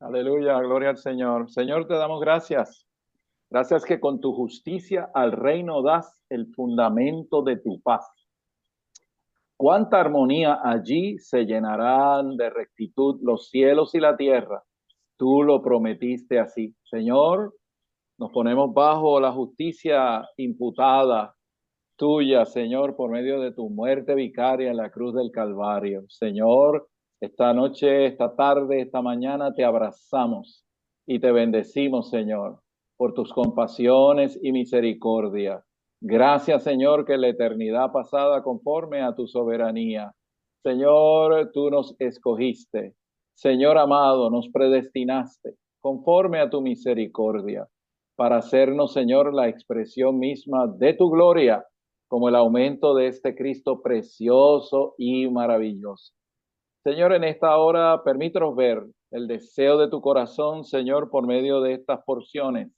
Aleluya, gloria al Señor. Señor, te damos gracias. Gracias que con tu justicia al reino das el fundamento de tu paz. Cuánta armonía allí se llenarán de rectitud los cielos y la tierra. Tú lo prometiste así. Señor, nos ponemos bajo la justicia imputada tuya, Señor, por medio de tu muerte vicaria en la cruz del Calvario. Señor, esta noche, esta tarde, esta mañana te abrazamos y te bendecimos, Señor, por tus compasiones y misericordia. Gracias, Señor, que en la eternidad pasada, conforme a tu soberanía, Señor, tú nos escogiste. Señor amado, nos predestinaste conforme a tu misericordia para hacernos, Señor, la expresión misma de tu gloria, como el aumento de este Cristo precioso y maravilloso. Señor, en esta hora permítanos ver el deseo de tu corazón, Señor, por medio de estas porciones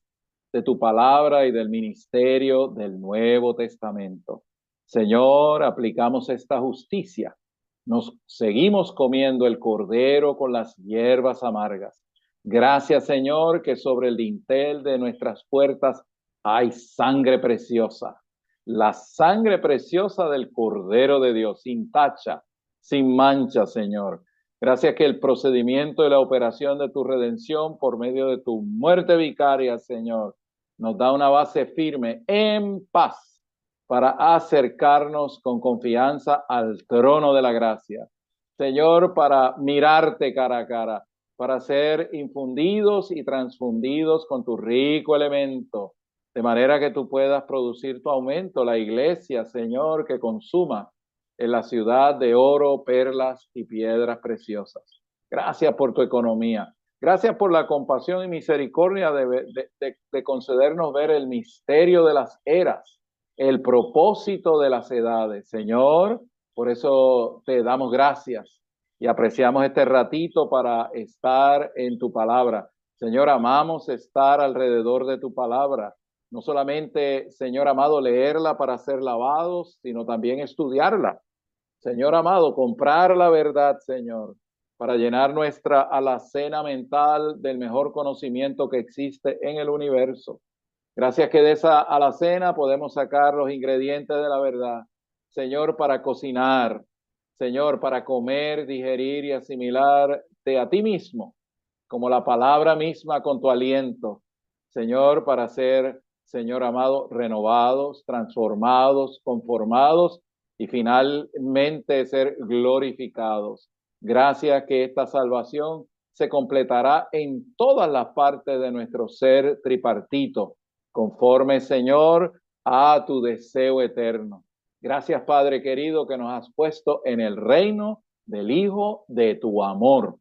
de tu palabra y del ministerio del Nuevo Testamento. Señor, aplicamos esta justicia. Nos seguimos comiendo el cordero con las hierbas amargas. Gracias, Señor, que sobre el dintel de nuestras puertas hay sangre preciosa. La sangre preciosa del Cordero de Dios, sin tacha, sin mancha, Señor. Gracias que el procedimiento y la operación de tu redención por medio de tu muerte vicaria, Señor, nos da una base firme en paz para acercarnos con confianza al trono de la gracia. Señor, para mirarte cara a cara, para ser infundidos y transfundidos con tu rico elemento, de manera que tú puedas producir tu aumento, la iglesia, Señor, que consuma en la ciudad de oro, perlas y piedras preciosas. Gracias por tu economía. Gracias por la compasión y misericordia de concedernos ver el misterio de las eras, el propósito de las edades. Señor, por eso te damos gracias y apreciamos este ratito para estar en tu palabra. Señor, amamos estar alrededor de tu palabra. No solamente, Señor amado, leerla para ser lavados, sino también estudiarla. Señor amado, comprar la verdad, Señor, para llenar nuestra alacena mental del mejor conocimiento que existe en el universo. Gracias que de esa alacena podemos sacar los ingredientes de la verdad, Señor, para cocinar, Señor, para comer, digerir y asimilarte a ti mismo, como la palabra misma con tu aliento, Señor, para ser, Señor amado, renovados, transformados, conformados y finalmente ser glorificados. Gracias que esta salvación se completará en todas las partes de nuestro ser tripartito, conforme, Señor, a tu deseo eterno. Gracias, Padre querido, que nos has puesto en el reino del Hijo de tu amor.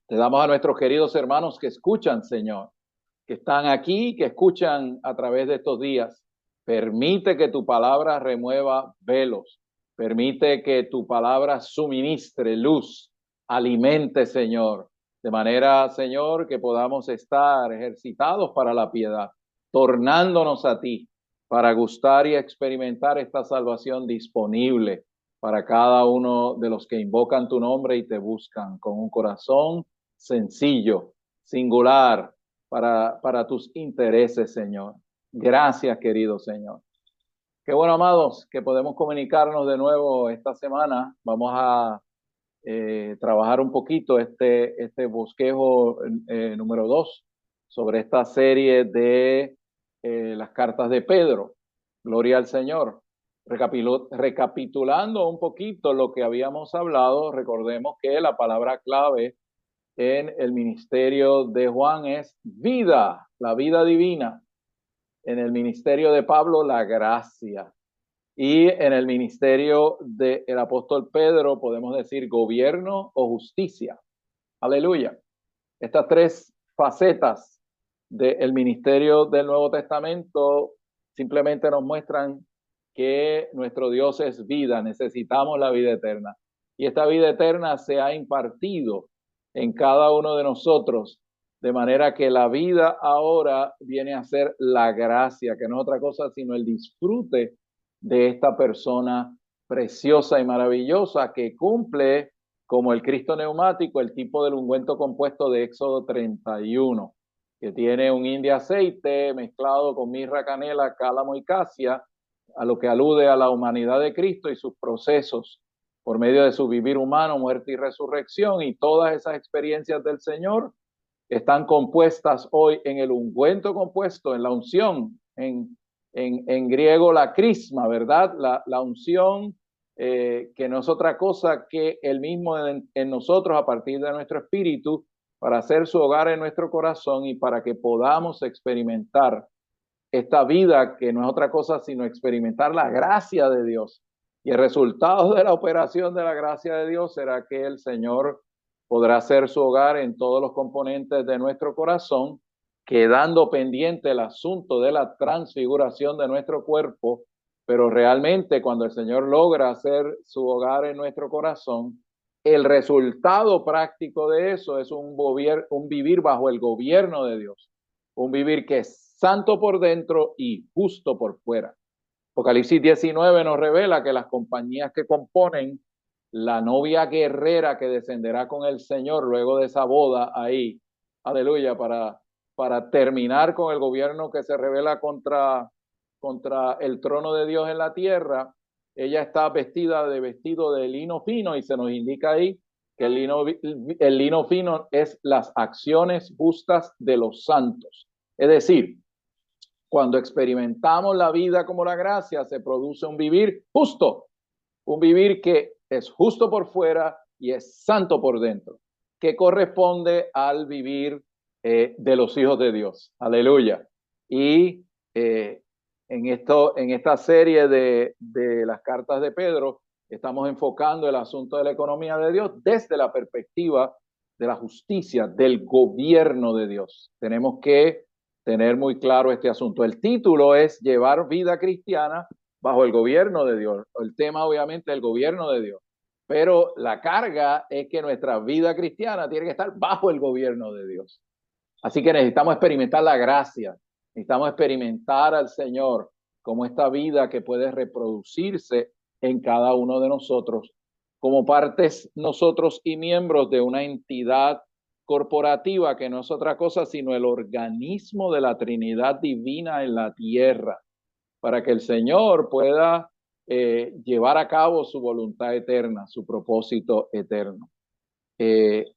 Te damos a nuestros queridos hermanos que escuchan, Señor, que están aquí, que escuchan a través de estos días. Permite que tu palabra remueva velos. Permite que tu palabra suministre luz, alimente, Señor, de manera, Señor, que podamos estar ejercitados para la piedad, tornándonos a ti para gustar y experimentar esta salvación disponible para cada uno de los que invocan tu nombre y te buscan con un corazón sencillo, singular, para tus intereses, Señor. Gracias, querido Señor. Qué bueno, amados, que podemos comunicarnos de nuevo esta semana. Vamos a trabajar un poquito este bosquejo número 2 sobre esta serie de las cartas de Pedro. Gloria al Señor. Recapitulando un poquito lo que habíamos hablado, recordemos que la palabra clave en el ministerio de Juan es vida, la vida divina. En el ministerio de Pablo, la gracia. Y en el ministerio del apóstol Pedro podemos decir gobierno o justicia. Aleluya. Estas tres facetas del ministerio del Nuevo Testamento simplemente nos muestran que nuestro Dios es vida, necesitamos la vida eterna. Y esta vida eterna se ha impartido en cada uno de nosotros, de manera que la vida ahora viene a ser la gracia, que no es otra cosa sino el disfrute de esta persona preciosa y maravillosa que cumple como el Cristo neumático, el tipo del ungüento compuesto de Éxodo 31, que tiene un hin de aceite mezclado con mirra, canela, cálamo y casia, a lo que alude a la humanidad de Cristo y sus procesos por medio de su vivir humano, muerte y resurrección, y todas esas experiencias del Señor están compuestas hoy en el ungüento compuesto, en la unción, en griego la crisma, ¿verdad? La unción que no es otra cosa que el mismo en nosotros a partir de nuestro espíritu para hacer su hogar en nuestro corazón y para que podamos experimentar esta vida que no es otra cosa sino experimentar la gracia de Dios. Y el resultado de la operación de la gracia de Dios será que el Señor podrá hacer su hogar en todos los componentes de nuestro corazón, quedando pendiente el asunto de la transfiguración de nuestro cuerpo, pero realmente cuando el Señor logra hacer su hogar en nuestro corazón, el resultado práctico de eso es un vivir bajo el gobierno de Dios, un vivir que es santo por dentro y justo por fuera. Apocalipsis 19 nos revela que las compañías que componen la novia guerrera que descenderá con el Señor luego de esa boda ahí, aleluya, para terminar con el gobierno que se revela contra el trono de Dios en la tierra, ella está vestida de vestido de lino fino y se nos indica ahí que el lino fino es las acciones justas de los santos. Es decir, cuando experimentamos la vida como la gracia, se produce un vivir justo, un vivir que es justo por fuera y es santo por dentro, que corresponde al vivir de los hijos de Dios. Aleluya. Y en esta serie de las cartas de Pedro, estamos enfocando el asunto de la economía de Dios desde la perspectiva de la justicia, del gobierno de Dios. Tenemos que tener muy claro este asunto. El título es Llevar vida cristiana bajo el gobierno de Dios. El tema obviamente es el gobierno de Dios, pero la carga es que nuestra vida cristiana tiene que estar bajo el gobierno de Dios. Así que necesitamos experimentar la gracia, necesitamos experimentar al Señor como esta vida que puede reproducirse en cada uno de nosotros, como partes nosotros y miembros de una entidad corporativa que no es otra cosa sino el organismo de la Trinidad divina en la tierra, para que el Señor pueda llevar a cabo su voluntad eterna, su propósito eterno.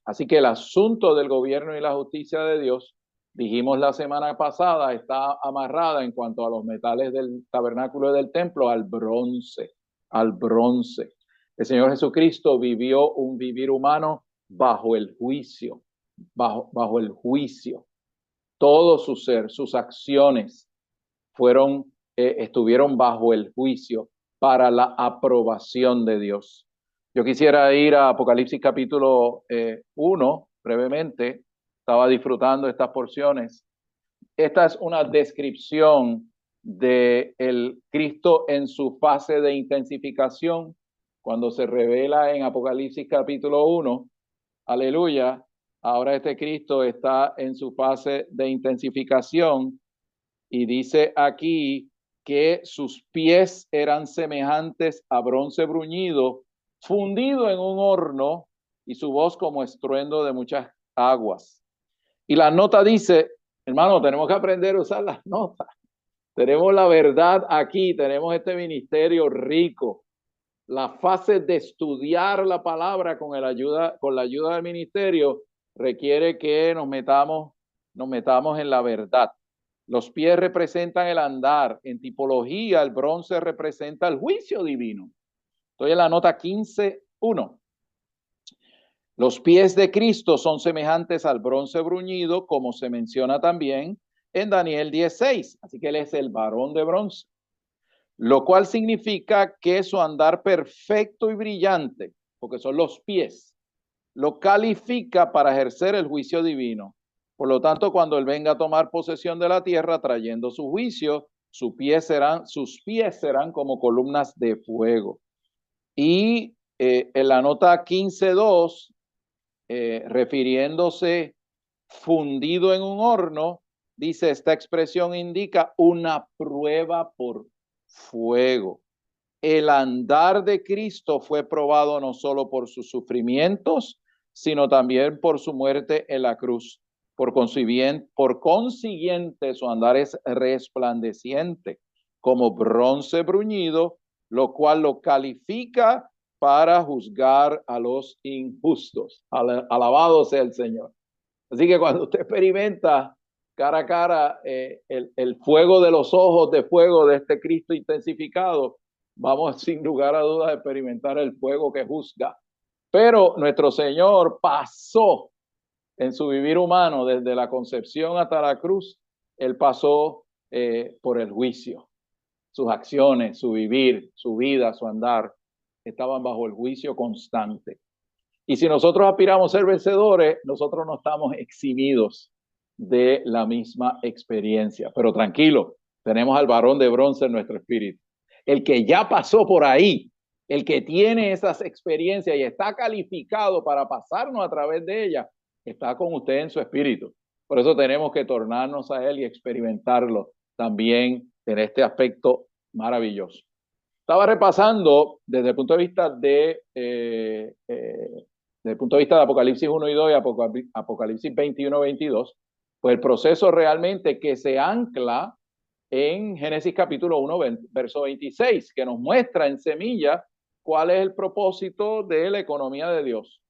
Así que el asunto del gobierno y la justicia de Dios, dijimos la semana pasada, está amarrada en cuanto a los metales del tabernáculo y del templo al bronce, al bronce. El Señor Jesucristo vivió un vivir humano bajo el juicio, bajo el juicio. Todo su ser, sus acciones estuvieron bajo el juicio para la aprobación de Dios. Yo quisiera ir a Apocalipsis capítulo 1, brevemente. Estaba disfrutando estas porciones. Esta es una descripción de el Cristo en su fase de intensificación, cuando se revela en Apocalipsis capítulo 1. Aleluya. Ahora este Cristo está en su fase de intensificación y dice aquí que sus pies eran semejantes a bronce bruñido, fundido en un horno, y su voz como estruendo de muchas aguas. Y la nota dice, hermano, tenemos que aprender a usar las notas. Tenemos la verdad aquí, tenemos este ministerio rico. La fase de estudiar la palabra con la ayuda del ministerio requiere que nos metamos en la verdad. Los pies representan el andar. En tipología, el bronce representa el juicio divino. Estoy en la nota 15.1. Los pies de Cristo son semejantes al bronce bruñido, como se menciona también en Daniel 10.6. Así que él es el varón de bronce, lo cual significa que su andar perfecto y brillante, porque son los pies, lo califica para ejercer el juicio divino. Por lo tanto, cuando él venga a tomar posesión de la tierra trayendo su juicio, sus pies serán como columnas de fuego. Y en la nota 15.2, refiriéndose fundido en un horno, dice, esta expresión indica una prueba por fuego. el andar de Cristo fue probado no solo por sus sufrimientos, sino también por su muerte en la cruz. Por consiguiente, su andar es resplandeciente, como bronce bruñido, lo cual lo califica para juzgar a los injustos. Alabado sea el Señor. Así que cuando usted experimenta cara a cara el fuego de los ojos de fuego de este Cristo intensificado, vamos sin lugar a dudas a experimentar el fuego que juzga. Pero nuestro Señor pasó en su vivir humano, desde la concepción hasta la cruz, Él pasó por el juicio. Sus acciones, su vivir, su vida, su andar, estaban bajo el juicio constante. Y si nosotros aspiramos a ser vencedores, nosotros no estamos eximidos de la misma experiencia. Pero tranquilo, tenemos al varón de bronce en nuestro espíritu. El que ya pasó por ahí, el que tiene esas experiencias y está calificado para pasarnos a través de ellas, está con usted en su espíritu. Por eso tenemos que tornarnos a él y experimentarlo también en este aspecto maravilloso. Estaba repasando desde el punto de vista desde el punto de vista de Apocalipsis 1 y 2 y Apocalipsis 21 y 22, pues el proceso realmente que se ancla en Génesis capítulo 1, verso 26, que nos muestra en semilla cuál es el propósito de la economía de Dios.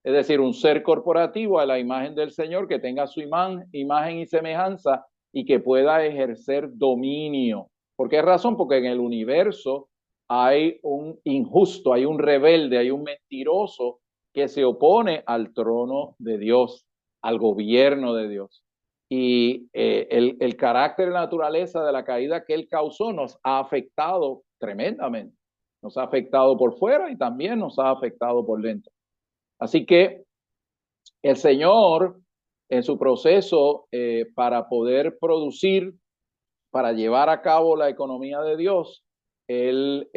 Es decir, un ser corporativo a la imagen del Señor que tenga su imagen y semejanza y que pueda ejercer dominio. ¿Por qué razón? Porque en el universo hay un injusto, hay un rebelde, hay un mentiroso que se opone al trono de Dios, al gobierno de Dios. Y el carácter y la naturaleza de la caída que él causó nos ha afectado tremendamente. Nos ha afectado por fuera y también nos ha afectado por dentro. Así que el Señor, en su proceso para poder producir, para llevar a cabo la economía de Dios, él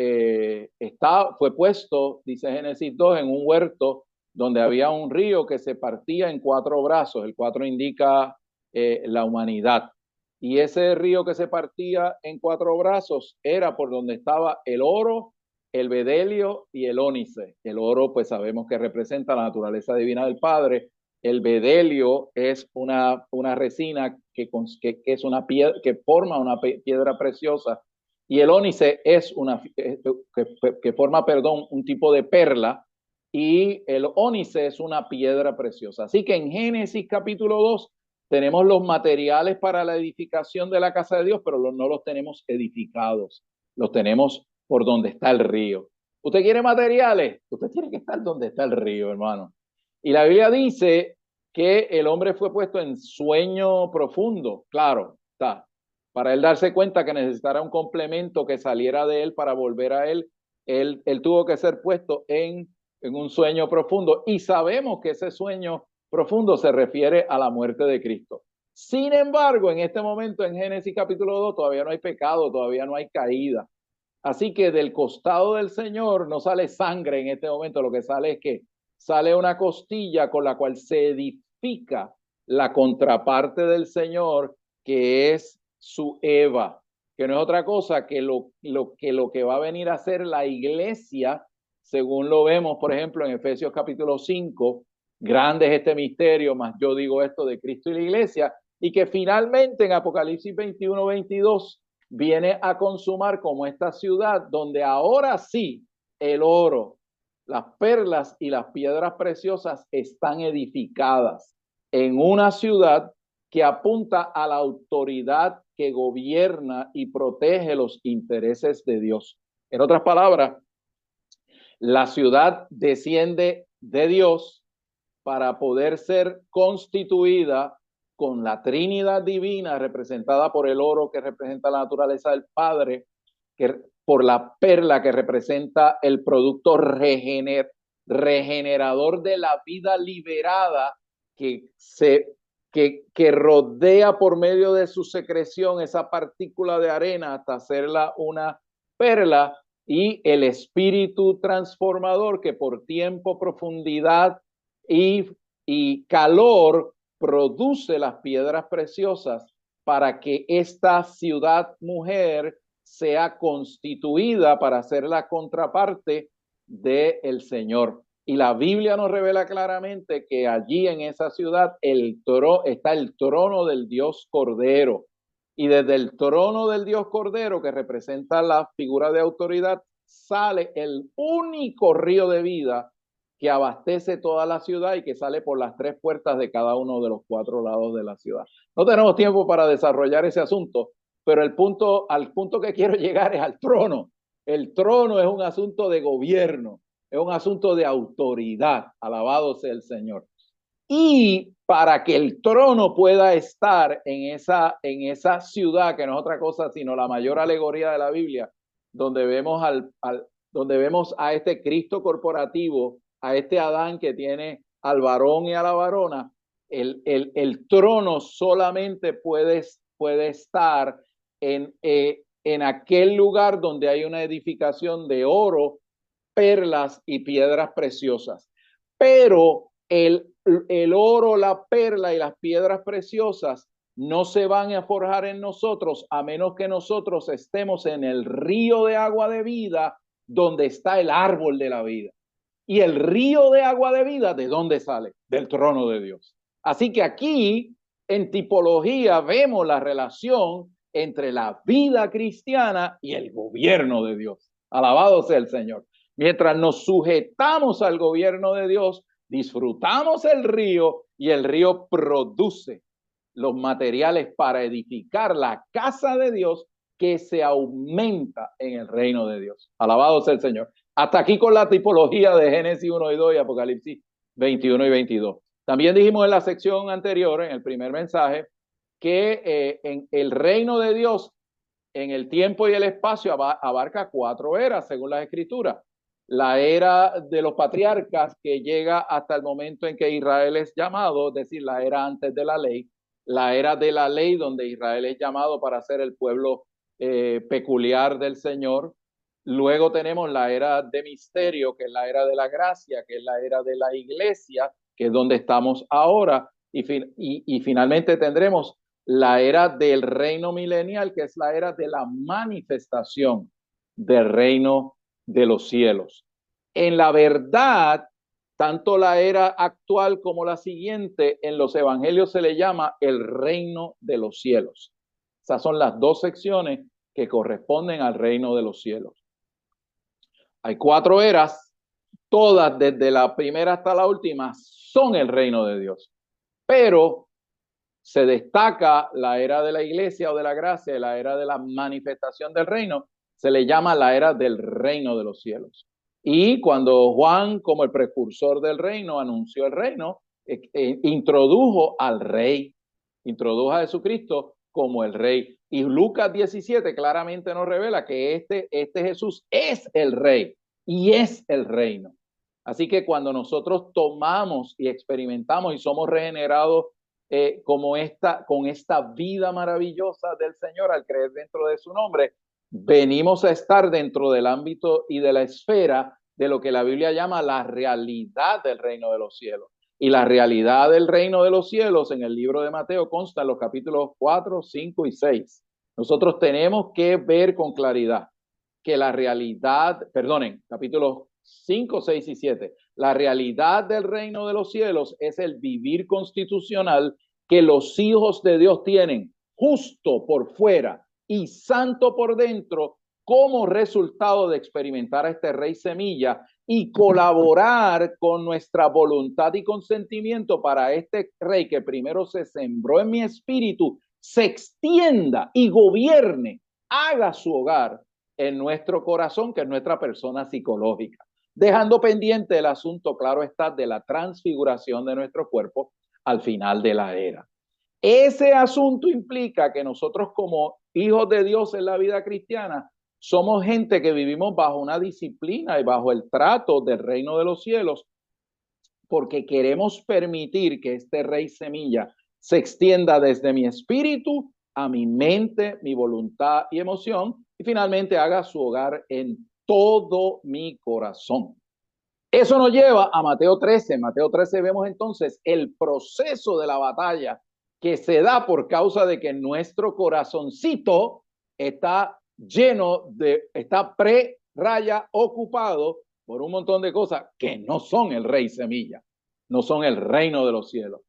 fue puesto, dice Génesis 2, en un huerto donde había un río que se partía en 4 brazos. El 4 indica la humanidad. Y ese río que se partía en 4 brazos era por donde estaba el oro, el bedelio y el ónice. El oro, pues sabemos que representa la naturaleza divina del Padre. El bedelio es una resina que es una piedra, que forma una piedra preciosa. Y el ónice es que forma, perdón, un tipo de perla. Y el ónice es una piedra preciosa. Así que en Génesis capítulo 2 tenemos los materiales para la edificación de la casa de Dios, pero no los tenemos edificados. Los tenemos por donde está el río. ¿Usted quiere materiales? Usted tiene que estar donde está el río, hermano. Y la Biblia dice que el hombre fue puesto en sueño profundo. Claro, está. Para él darse cuenta que necesitara un complemento que saliera de él para volver a él, él tuvo que ser puesto en un sueño profundo. Y sabemos que ese sueño profundo se refiere a la muerte de Cristo. Sin embargo, en este momento en Génesis capítulo 2 todavía no hay pecado, todavía no hay caída. Así que del costado del Señor no sale sangre en este momento, lo que sale es que sale una costilla con la cual se edifica la contraparte del Señor, que es su Eva, que no es otra cosa que lo que va a venir a ser la iglesia, según lo vemos, por ejemplo, en Efesios capítulo 5, grande es este misterio, más yo digo esto de Cristo y la iglesia, y que finalmente en Apocalipsis 21, 22, viene a consumar como esta ciudad donde ahora sí el oro, las perlas y las piedras preciosas están edificadas en una ciudad que apunta a la autoridad que gobierna y protege los intereses de Dios. En otras palabras, la ciudad desciende de Dios para poder ser constituida con la Trinidad divina representada por el oro que representa la naturaleza del Padre, por la perla que representa el producto regenerador de la vida liberada que rodea por medio de su secreción esa partícula de arena hasta hacerla una perla, y el espíritu transformador que por tiempo, profundidad y calor produce las piedras preciosas para que esta ciudad mujer sea constituida para ser la contraparte del Señor. Y la Biblia nos revela claramente que allí en esa ciudad está el trono del Dios Cordero. Y desde el trono del Dios Cordero, que representa la figura de autoridad, sale el único río de vida que abastece toda la ciudad y que sale por las 3 puertas de cada uno de los 4 lados de la ciudad. No tenemos tiempo para desarrollar ese asunto, pero al punto que quiero llegar es al trono. El trono es un asunto de gobierno, es un asunto de autoridad. Alabado sea el Señor. Y para que el trono pueda estar en esa ciudad, que no es otra cosa sino la mayor alegoría de la Biblia, donde vemos, donde vemos a este Cristo corporativo, a este Adán que tiene al varón y a la varona, el trono solamente puede estar en aquel lugar donde hay una edificación de oro, perlas y piedras preciosas. Pero el oro, la perla y las piedras preciosas no se van a forjar en nosotros a menos que nosotros estemos en el río de agua de vida donde está el árbol de la vida. Y el río de agua de vida, ¿de dónde sale? Del trono de Dios. Así que aquí, en tipología, vemos la relación entre la vida cristiana y el gobierno de Dios. Alabado sea el Señor. Mientras nos sujetamos al gobierno de Dios, disfrutamos el río y el río produce los materiales para edificar la casa de Dios que se aumenta en el reino de Dios. Alabado sea el Señor. Hasta aquí con la tipología de Génesis 1 y 2 y Apocalipsis 21 y 22. También dijimos en la sección anterior, en el primer mensaje, que en el reino de Dios, en el tiempo y el espacio, abarca 4 eras, según las Escrituras. La era de los patriarcas, que llega hasta el momento en que Israel es llamado, es decir, la era antes de la ley. La era de la ley, donde Israel es llamado para ser el pueblo peculiar del Señor. Luego tenemos la era de misterio, que es la era de la gracia, que es la era de la iglesia, que es donde estamos ahora. Y finalmente tendremos la era del reino milenial, que es la era de la manifestación del reino de los cielos. En la verdad, tanto la era actual como la siguiente, en los evangelios se le llama el reino de los cielos. Esas son las 2 secciones que corresponden al reino de los cielos. Hay 4 eras, todas desde la primera hasta la última son el reino de Dios. Pero se destaca la era de la iglesia o de la gracia, la era de la manifestación del reino, se le llama la era del reino de los cielos. Y cuando Juan, como el precursor del reino, anunció el reino, introdujo al rey, introdujo a Jesucristo como el rey. Y Lucas 17 claramente nos revela que este Jesús es el rey y es el reino. Así que cuando nosotros tomamos y experimentamos y somos regenerados con esta vida maravillosa del Señor al creer dentro de su nombre, venimos a estar dentro del ámbito y de la esfera de lo que la Biblia llama la realidad del reino de los cielos. Y la realidad del reino de los cielos en el libro de Mateo consta en los capítulos 4, 5 y 6. Nosotros tenemos que ver con claridad que la realidad, capítulos 5, 6 y 7, la realidad del reino de los cielos es el vivir constitucional que los hijos de Dios tienen, justo por fuera y santo por dentro, como resultado de experimentar a este rey semilla y colaborar con nuestra voluntad y consentimiento para este rey que primero se sembró en mi espíritu, se extienda y gobierne, haga su hogar en nuestro corazón, que es nuestra persona psicológica, dejando pendiente el asunto, claro está, de la transfiguración de nuestro cuerpo al final de la era. Ese asunto implica que nosotros como hijos de Dios en la vida cristiana somos gente que vivimos bajo una disciplina y bajo el trato del reino de los cielos, porque queremos permitir que este rey semilla se extienda desde mi espíritu a mi mente, mi voluntad y emoción, y finalmente haga su hogar en todo mi corazón. Eso nos lleva a Mateo 13. En Mateo 13 vemos entonces el proceso de la batalla que se da por causa de que nuestro corazoncito está está pre-raya ocupado por un montón de cosas que no son el rey semilla, no son el reino de los cielos,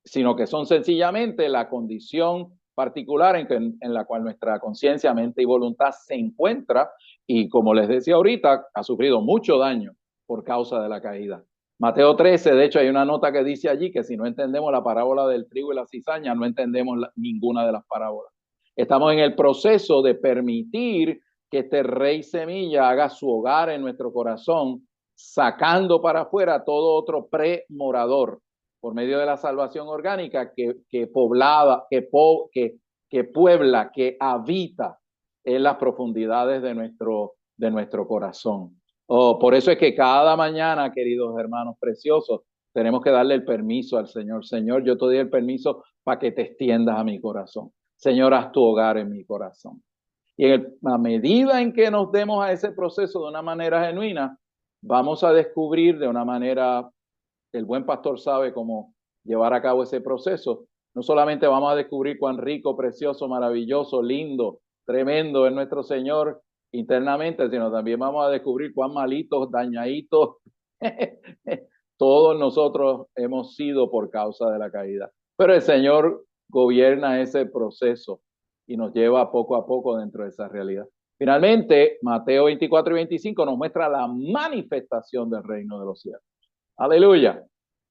sino que son sencillamente la condición particular en la cual nuestra conciencia, mente y voluntad se encuentra, y como les decía ahorita, ha sufrido mucho daño por causa de la caída. Mateo 13, de hecho, hay una nota que dice allí que si no entendemos la parábola del trigo y la cizaña, no entendemos ninguna de las parábolas. Estamos en el proceso de permitir que este rey semilla haga su hogar en nuestro corazón, sacando para afuera todo otro premorador por medio de la salvación orgánica que puebla, que habita en las profundidades de nuestro corazón. Por eso es que cada mañana, queridos hermanos preciosos, tenemos que darle el permiso al Señor. Señor, yo te doy el permiso para que te extiendas a mi corazón. Señor, haz tu hogar en mi corazón. Y a medida en que nos demos a ese proceso de una manera genuina, vamos a descubrir de una manera, el buen pastor sabe cómo llevar a cabo ese proceso. No solamente vamos a descubrir cuán rico, precioso, maravilloso, lindo, tremendo es nuestro Señor internamente, sino también vamos a descubrir cuán malitos, dañaditos todos nosotros hemos sido por causa de la caída. Pero el Señor gobierna ese proceso y nos lleva poco a poco dentro de esa realidad. Finalmente, Mateo 24 y 25 nos muestra la manifestación del reino de los cielos. Aleluya.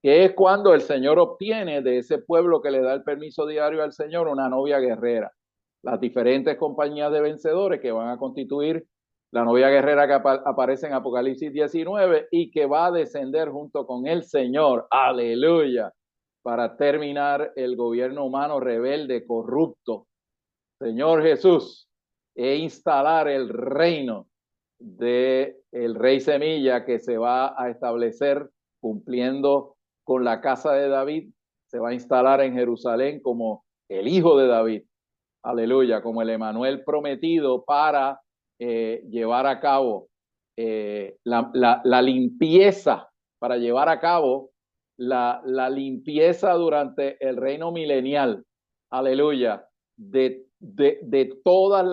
Que es cuando el Señor obtiene de ese pueblo que le da el permiso diario al Señor una novia guerrera. Las diferentes compañías de vencedores que van a constituir la novia guerrera que aparece en Apocalipsis 19 y que va a descender junto con el Señor. Aleluya. Para terminar el gobierno humano rebelde, corrupto. Señor Jesús, e instalar el reino del rey semilla que se va a establecer cumpliendo con la casa de David, se va a instalar en Jerusalén como el hijo de David, aleluya, como el Emanuel prometido para llevar a cabo la limpieza, para llevar a cabo la limpieza durante el reino milenial, aleluya, de todas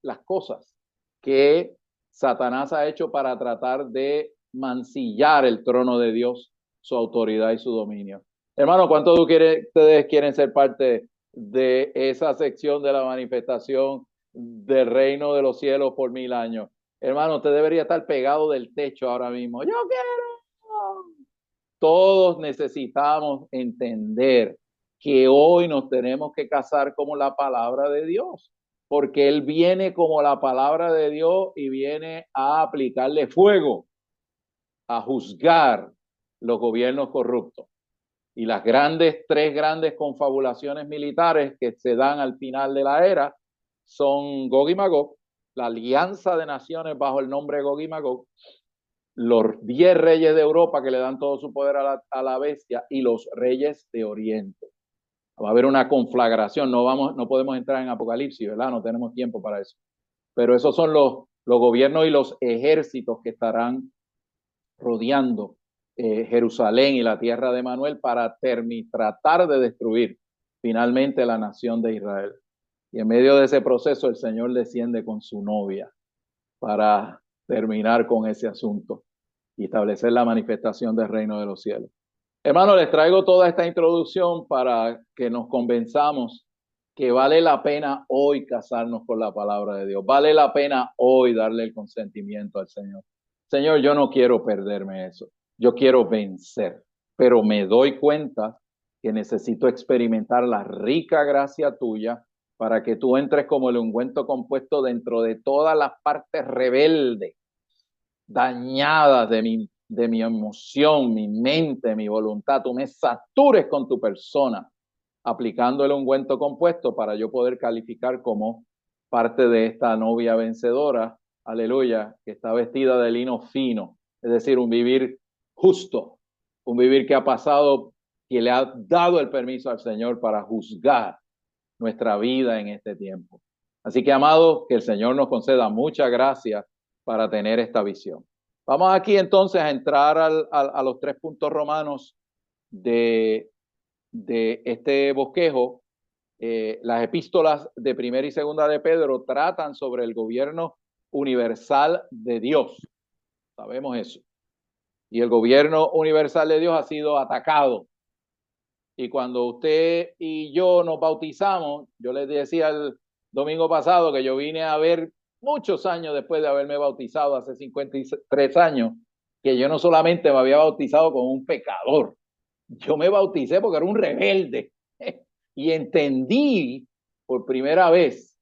las cosas que Satanás ha hecho para tratar de mancillar el trono de Dios, su autoridad y su dominio. Hermano, ¿cuántos de ustedes quieren ser parte de esa sección de la manifestación del reino de los cielos por 1000 años? Hermano, usted debería estar pegado del techo ahora mismo. ¡Yo quiero! Todos necesitamos entender que hoy nos tenemos que casar como la palabra de Dios, porque Él viene como la palabra de Dios y viene a aplicarle fuego, a juzgar los gobiernos corruptos. Y las tres grandes confabulaciones militares que se dan al final de la era son Gog y Magog, la alianza de naciones bajo el nombre de Gog y Magog, los 10 reyes de Europa que le dan todo su poder a la bestia y los reyes de Oriente. Va a haber una conflagración, no podemos entrar en Apocalipsis, ¿verdad? No tenemos tiempo para eso. Pero esos son los gobiernos y los ejércitos que estarán rodeando Jerusalén y la tierra de Manuel para tratar de destruir finalmente la nación de Israel. Y en medio de ese proceso el Señor desciende con su novia para terminar con ese asunto y establecer la manifestación del reino de los cielos. Hermano, les traigo toda esta introducción para que nos convenzamos que vale la pena hoy casarnos con la palabra de Dios. Vale la pena hoy darle el consentimiento al Señor. Señor, yo no quiero perderme eso. Yo quiero vencer, pero me doy cuenta que necesito experimentar la rica gracia tuya para que tú entres como el ungüento compuesto dentro de todas las partes rebeldes, dañadas de mi emoción, mi mente, mi voluntad. Tú me satures con tu persona, aplicando el ungüento compuesto para yo poder calificar como parte de esta novia vencedora, aleluya, que está vestida de lino fino, es decir, un vivir justo, un vivir que ha pasado, que le ha dado el permiso al Señor para juzgar nuestra vida en este tiempo. Así que, amados, que el Señor nos conceda mucha gracia para tener esta visión. Vamos aquí entonces a entrar a los 3 puntos romanos de este bosquejo Las epístolas de Primera y Segunda de Pedro tratan sobre el gobierno universal de Dios. Sabemos eso. Y el gobierno universal de Dios ha sido atacado. Y cuando usted y yo nos bautizamos, yo les decía el domingo pasado que yo vine a ver muchos años después de haberme bautizado, hace 53 años, que yo no solamente me había bautizado como un pecador, yo me bauticé porque era un rebelde y entendí por primera vez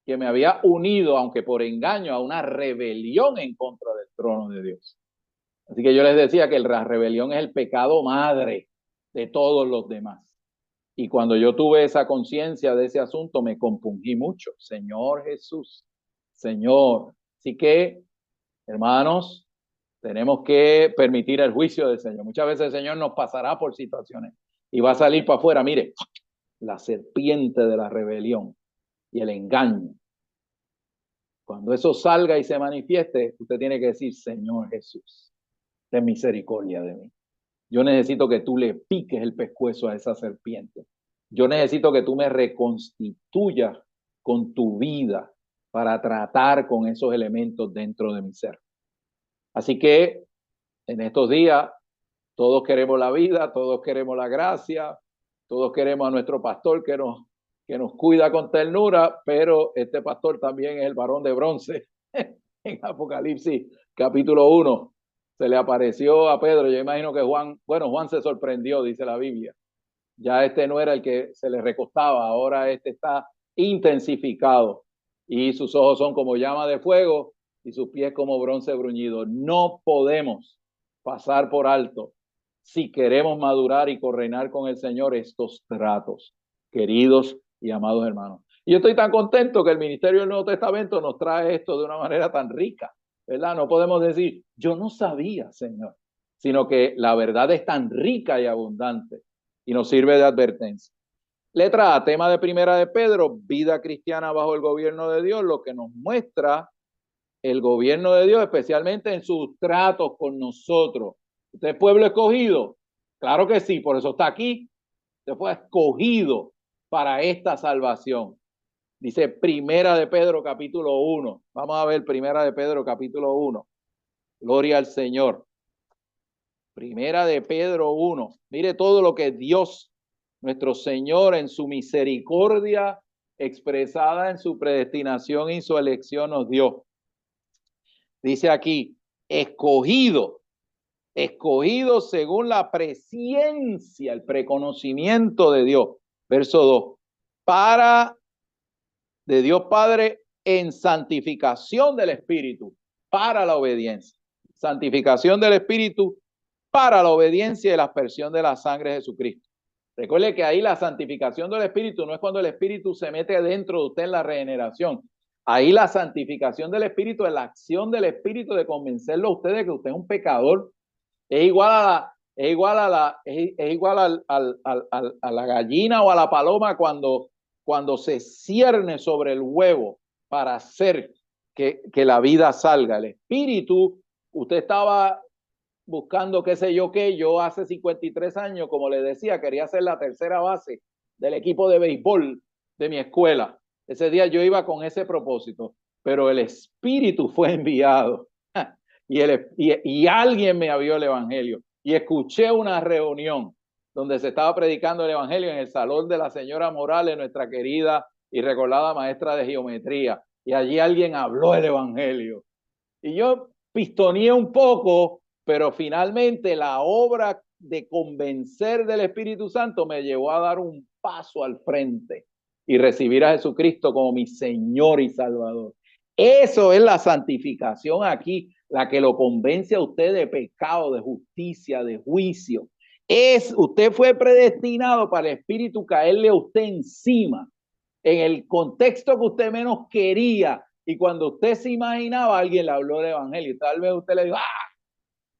que me había unido, aunque por engaño, a una rebelión en contra del trono de Dios. Así que yo les decía que la rebelión es el pecado madre de todos los demás. Y cuando yo tuve esa conciencia de ese asunto, me compungí mucho. Señor Jesús, Señor. Así que, hermanos, tenemos que permitir el juicio del Señor. Muchas veces el Señor nos pasará por situaciones y va a salir para afuera. Mire, la serpiente de la rebelión y el engaño. Cuando eso salga y se manifieste, usted tiene que decir, Señor Jesús, ten misericordia de mí. Yo necesito que tú le piques el pescuezo a esa serpiente. Yo necesito que tú me reconstituyas con tu vida para tratar con esos elementos dentro de mi ser. Así que en estos días todos queremos la vida, todos queremos la gracia, todos queremos a nuestro pastor que nos cuida con ternura, pero este pastor también es el varón de bronce. En Apocalipsis capítulo 1 se le apareció a Pedro. Yo imagino que Juan se sorprendió, dice la Biblia. Ya este no era el que se le recostaba, ahora este está intensificado y sus ojos son como llama de fuego y sus pies como bronce bruñido. No podemos pasar por alto si queremos madurar y correnar con el Señor estos tratos, queridos y amados hermanos. Y yo estoy tan contento que el ministerio del Nuevo Testamento nos trae esto de una manera tan rica, ¿verdad? No podemos decir, yo no sabía, Señor, sino que la verdad es tan rica y abundante y nos sirve de advertencia. Letra A, tema de Primera de Pedro, vida cristiana bajo el gobierno de Dios, lo que nos muestra el gobierno de Dios, especialmente en sus tratos con nosotros. ¿Usted es pueblo escogido? Claro que sí, por eso está aquí. Usted fue escogido para esta salvación. Dice Primera de Pedro capítulo 1. Vamos a ver Primera de Pedro capítulo 1. Gloria al Señor. Primera de Pedro 1. Mire todo lo que Dios, nuestro Señor, en su misericordia expresada en su predestinación y su elección nos dio. Dice aquí, escogido según la presciencia, el preconocimiento de Dios. Verso 2. De Dios Padre en santificación del Espíritu, para la obediencia. Santificación del Espíritu para la obediencia y la aspersión de la sangre de Jesucristo. Recuerde que ahí la santificación del Espíritu no es cuando el Espíritu se mete dentro de usted en la regeneración. Ahí la santificación del Espíritu es la acción del Espíritu de convencerlo a usted de que usted es un pecador. Es igual a la gallina o a la paloma cuando se cierne sobre el huevo para hacer que la vida salga. El Espíritu, usted estaba buscando qué sé yo qué, yo hace 53 años, como le decía, quería ser la tercera base del equipo de béisbol de mi escuela. Ese día yo iba con ese propósito, pero el Espíritu fue enviado y alguien me abrió el Evangelio y escuché una reunión donde se estaba predicando el Evangelio en el salón de la señora Morales, nuestra querida y recordada maestra de geometría, y allí alguien habló el Evangelio y yo pistoneé un poco, pero finalmente la obra de convencer del Espíritu Santo me llevó a dar un paso al frente y recibir a Jesucristo como mi Señor y Salvador. Eso es la santificación aquí, la que lo convence a usted de pecado, de justicia, de juicio. Usted fue predestinado para el Espíritu caerle a usted encima, en el contexto que usted menos quería, y cuando usted se imaginaba, alguien le habló del Evangelio. Tal vez usted le dijo, ¡ah!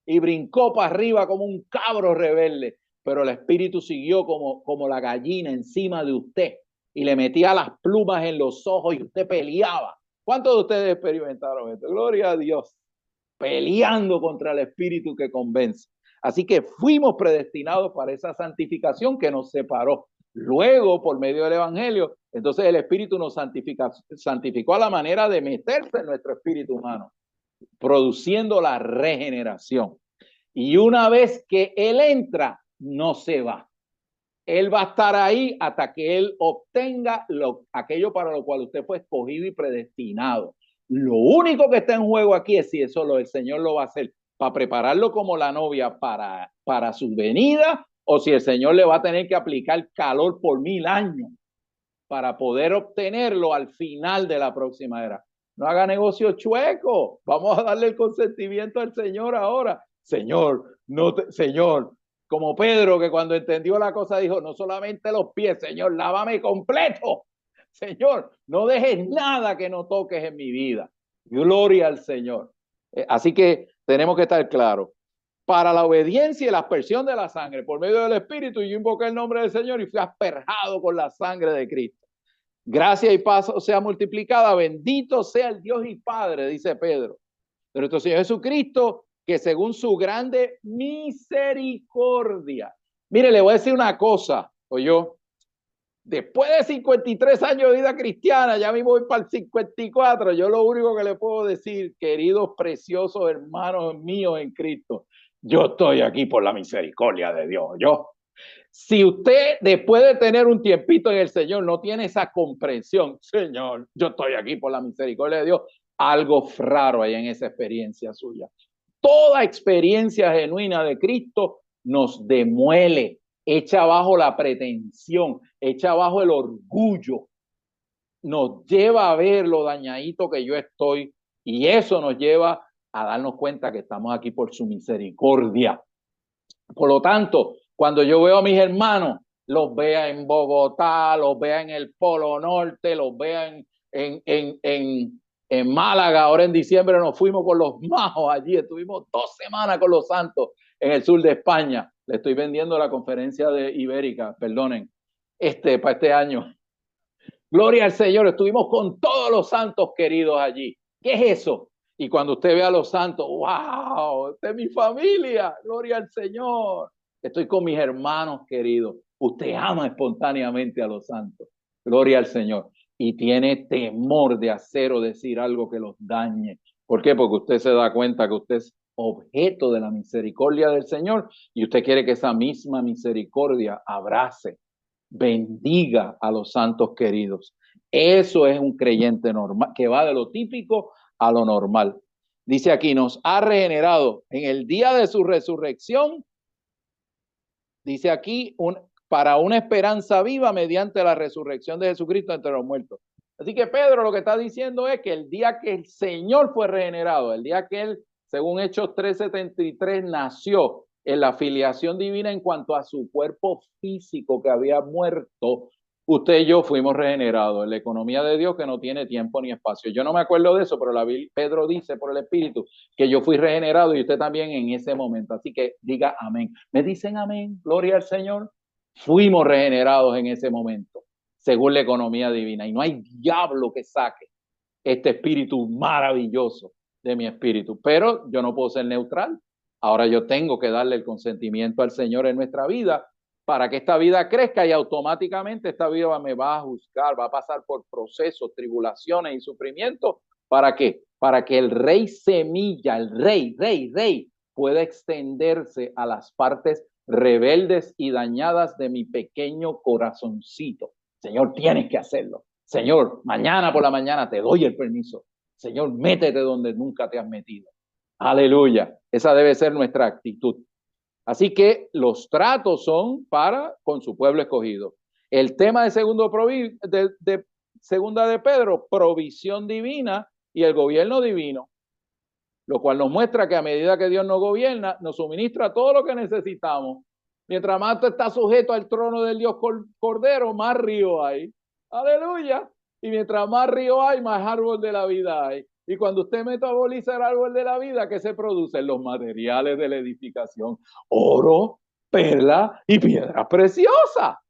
Y brincó para arriba como un cabro rebelde, pero el Espíritu siguió como la gallina encima de usted y le metía las plumas en los ojos y usted peleaba. ¿Cuántos de ustedes experimentaron esto? Gloria a Dios, peleando contra el Espíritu que convence. Así que fuimos predestinados para esa santificación que nos separó. Luego, por medio del Evangelio, entonces el Espíritu nos santificó a la manera de meterse en nuestro espíritu humano, produciendo la regeneración. Y una vez que Él entra, no se va. Él va a estar ahí hasta que Él obtenga aquello para lo cual usted fue escogido y predestinado. Lo único que está en juego aquí es si eso el Señor lo va a hacer para prepararlo como la novia para su venida, o si el Señor le va a tener que aplicar calor por 1000 años para poder obtenerlo al final de la próxima era. No haga negocio chueco. Vamos a darle el consentimiento al Señor ahora. Señor, Señor, como Pedro, que cuando entendió la cosa dijo, no solamente los pies, Señor, lávame completo. Señor, no dejes nada que no toques en mi vida. Gloria al Señor. Así que tenemos que estar claros. Para la obediencia y la aspersión de la sangre por medio del Espíritu, yo invoqué el nombre del Señor y fui asperjado con la sangre de Cristo. Gracia y paz sea multiplicada, bendito sea el Dios y Padre, dice Pedro, de nuestro Señor Jesucristo, que según su grande misericordia. Mire, le voy a decir una cosa, después de 53 años de vida cristiana, ya me voy para el 54, yo lo único que le puedo decir, queridos preciosos hermanos míos en Cristo, yo estoy aquí por la misericordia de Dios, Si usted, después de tener un tiempito en el Señor, no tiene esa comprensión, Señor, yo estoy aquí por la misericordia de Dios, algo raro hay en esa experiencia suya. Toda experiencia genuina de Cristo nos demuele, echa abajo la pretensión, echa abajo el orgullo, nos lleva a ver lo dañadito que yo estoy, y eso nos lleva a darnos cuenta que estamos aquí por su misericordia. Por lo tanto, cuando yo veo a mis hermanos, los vea en Bogotá, los vea en el Polo Norte, los vea en Málaga. Ahora en diciembre nos fuimos con los majos allí, estuvimos 2 semanas con los santos en el sur de España. Le estoy vendiendo la conferencia de Ibérica, perdonen, para este año. Gloria al Señor, estuvimos con todos los santos queridos allí. ¿Qué es eso? Y cuando usted ve a los santos, wow, esta es mi familia, gloria al Señor. Estoy con mis hermanos queridos. Usted ama espontáneamente a los santos, gloria al Señor. Y tiene temor de hacer o decir algo que los dañe. ¿Por qué? Porque usted se da cuenta que usted es objeto de la misericordia del Señor y usted quiere que esa misma misericordia abrace, bendiga a los santos queridos. Eso es un creyente normal, que va de lo típico a lo normal. Dice aquí, nos ha regenerado en el día de su resurrección, dice aquí, para una esperanza viva mediante la resurrección de Jesucristo entre los muertos. Así que Pedro lo que está diciendo es que el día que el Señor fue regenerado, el día que él, según Hechos 3:73, nació en la filiación divina en cuanto a su cuerpo físico que había muerto, usted y yo fuimos regenerados en la economía de Dios que no tiene tiempo ni espacio. Yo no me acuerdo de eso, pero Pedro dice por el Espíritu que yo fui regenerado y usted también en ese momento. Así que diga amén. ¿Me dicen amén? Gloria al Señor. Fuimos regenerados en ese momento, según la economía divina. Y no hay diablo que saque este espíritu maravilloso de mi espíritu. Pero yo no puedo ser neutral. Ahora yo tengo que darle el consentimiento al Señor en nuestra vida para que esta vida crezca y automáticamente esta vida me va a juzgar, va a pasar por procesos, tribulaciones y sufrimientos. ¿Para qué? Para que el rey semilla, el rey, pueda extenderse a las partes rebeldes y dañadas de mi pequeño corazoncito. Señor, tienes que hacerlo. Señor, mañana por la mañana te doy el permiso. Señor, métete donde nunca te has metido. Aleluya. Esa debe ser nuestra actitud. Así que los tratos son con su pueblo escogido. El tema de segunda de Pedro, provisión divina y el gobierno divino, lo cual nos muestra que a medida que Dios nos gobierna, nos suministra todo lo que necesitamos. Mientras más tú estás sujeto al trono del Dios Cordero, más río hay. Aleluya. Y mientras más río hay, más árbol de la vida hay. Y cuando usted metaboliza el árbol de la vida, ¿qué se producen? Los materiales de la edificación. Oro, perla y piedra preciosa.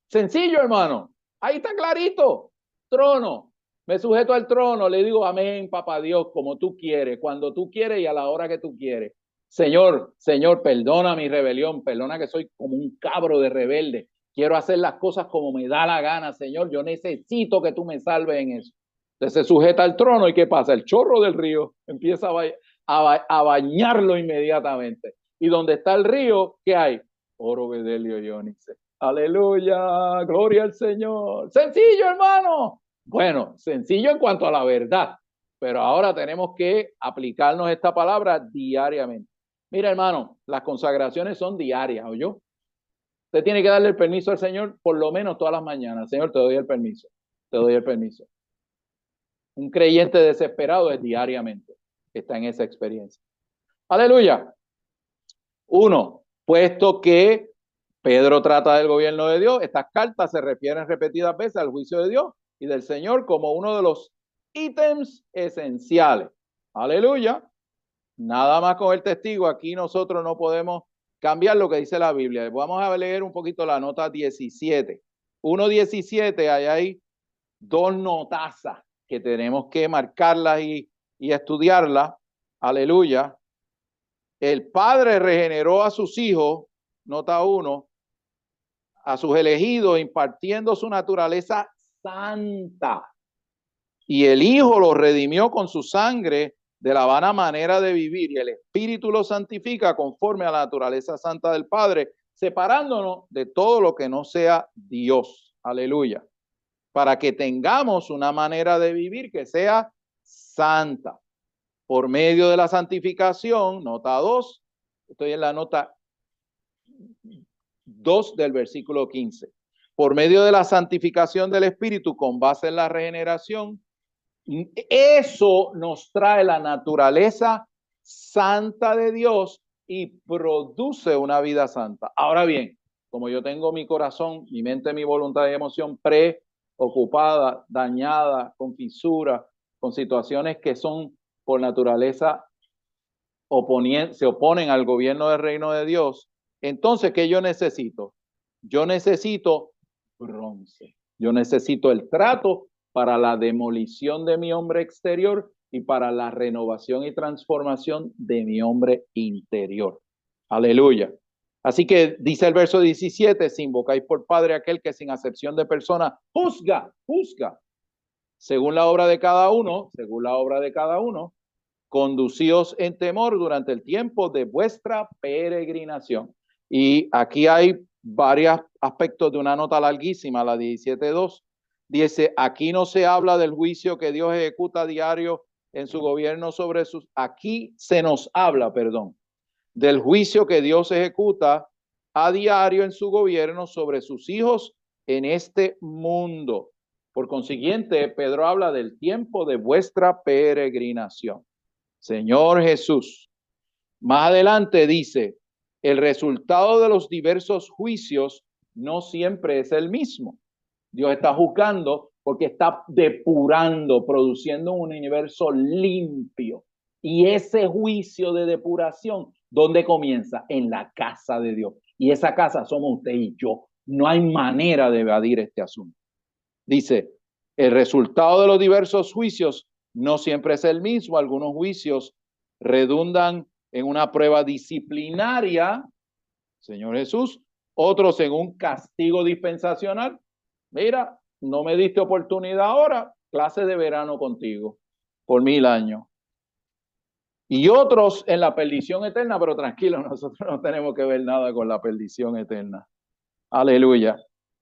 Sencillo, hermano. Ahí está clarito. Trono. Me sujeto al trono, le digo amén, papá Dios, como tú quieres, cuando tú quieres y a la hora que tú quieres. Señor, perdona mi rebelión, perdona que soy como un cabro de rebelde. Quiero hacer las cosas como me da la gana, Señor. Yo necesito que tú me salves en eso. Entonces se sujeta al trono y ¿qué pasa? El chorro del río empieza a bañarlo inmediatamente. Y donde está el río, ¿qué hay? Oro, bedelio y ónice. Aleluya, gloria al Señor. Sencillo, hermano. Bueno, sencillo en cuanto a la verdad, pero ahora tenemos que aplicarnos esta palabra diariamente. Mira, hermano, las consagraciones son diarias, ¿oyó? Usted tiene que darle el permiso al Señor por lo menos todas las mañanas. Señor, te doy el permiso. Te doy el permiso. Un creyente desesperado es diariamente. Está en esa experiencia. Aleluya. Uno, puesto que Pedro trata del gobierno de Dios, estas cartas se refieren repetidas veces al juicio de Dios y del Señor como uno de los ítems esenciales. Aleluya. Nada más con el testigo. Aquí nosotros no podemos cambiar lo que dice la Biblia. Vamos a leer un poquito la nota 17. 1.17, ahí hay dos notazas que tenemos que marcarlas y estudiarlas. Aleluya. El Padre regeneró a sus hijos, nota 1, a sus elegidos, impartiendo su naturaleza santa. Y el Hijo los redimió con su sangre de la vana manera de vivir, y el Espíritu los santifica conforme a la naturaleza santa del Padre, separándonos de todo lo que no sea Dios. Aleluya. Para que tengamos una manera de vivir que sea santa. Por medio de la santificación, nota 2, estoy en la nota 2 del versículo 15. Por medio de la santificación del Espíritu con base en la regeneración, eso nos trae la naturaleza santa de Dios y produce una vida santa. Ahora bien, como yo tengo mi corazón, mi mente, mi voluntad y emoción preocupada, dañada, con fisura, con situaciones que son por naturaleza se oponen al gobierno del reino de Dios, entonces, ¿qué yo necesito? Yo necesito bronce. Yo necesito el trato para la demolición de mi hombre exterior y para la renovación y transformación de mi hombre interior. Aleluya. Así que dice el verso 17, si invocáis por Padre aquel que sin acepción de persona juzga, según la obra de cada uno, conducíos en temor durante el tiempo de vuestra peregrinación. Y aquí hay varios aspectos de una nota larguísima, la 17.2. Dice, aquí no se habla del juicio que Dios ejecuta a diario en su gobierno sobre sus... Aquí se nos habla, del juicio que Dios ejecuta a diario en su gobierno sobre sus hijos en este mundo. Por consiguiente, Pedro habla del tiempo de vuestra peregrinación. Señor Jesús. Más adelante dice, el resultado de los diversos juicios no siempre es el mismo. Dios está juzgando porque está depurando, produciendo un universo limpio. Y ese juicio de depuración, ¿dónde comienza? En la casa de Dios. Y esa casa somos usted y yo. No hay manera de evadir este asunto. Dice, el resultado de los diversos juicios no siempre es el mismo. Algunos juicios redundan en una prueba disciplinaria, Señor Jesús, otros en un castigo dispensacional. Mira, no me diste oportunidad ahora, clase de verano contigo por 1000 años. Y otros en la perdición eterna, pero tranquilo, nosotros no tenemos que ver nada con la perdición eterna. Aleluya.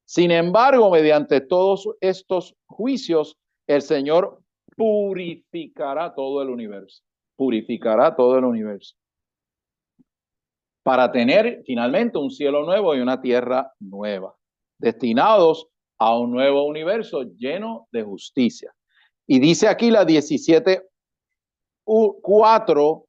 Sin embargo, mediante todos estos juicios, el Señor purificará todo el universo. Purificará todo el universo. Para tener finalmente un cielo nuevo y una tierra nueva, destinados a un nuevo universo lleno de justicia. Y dice aquí la 17:4,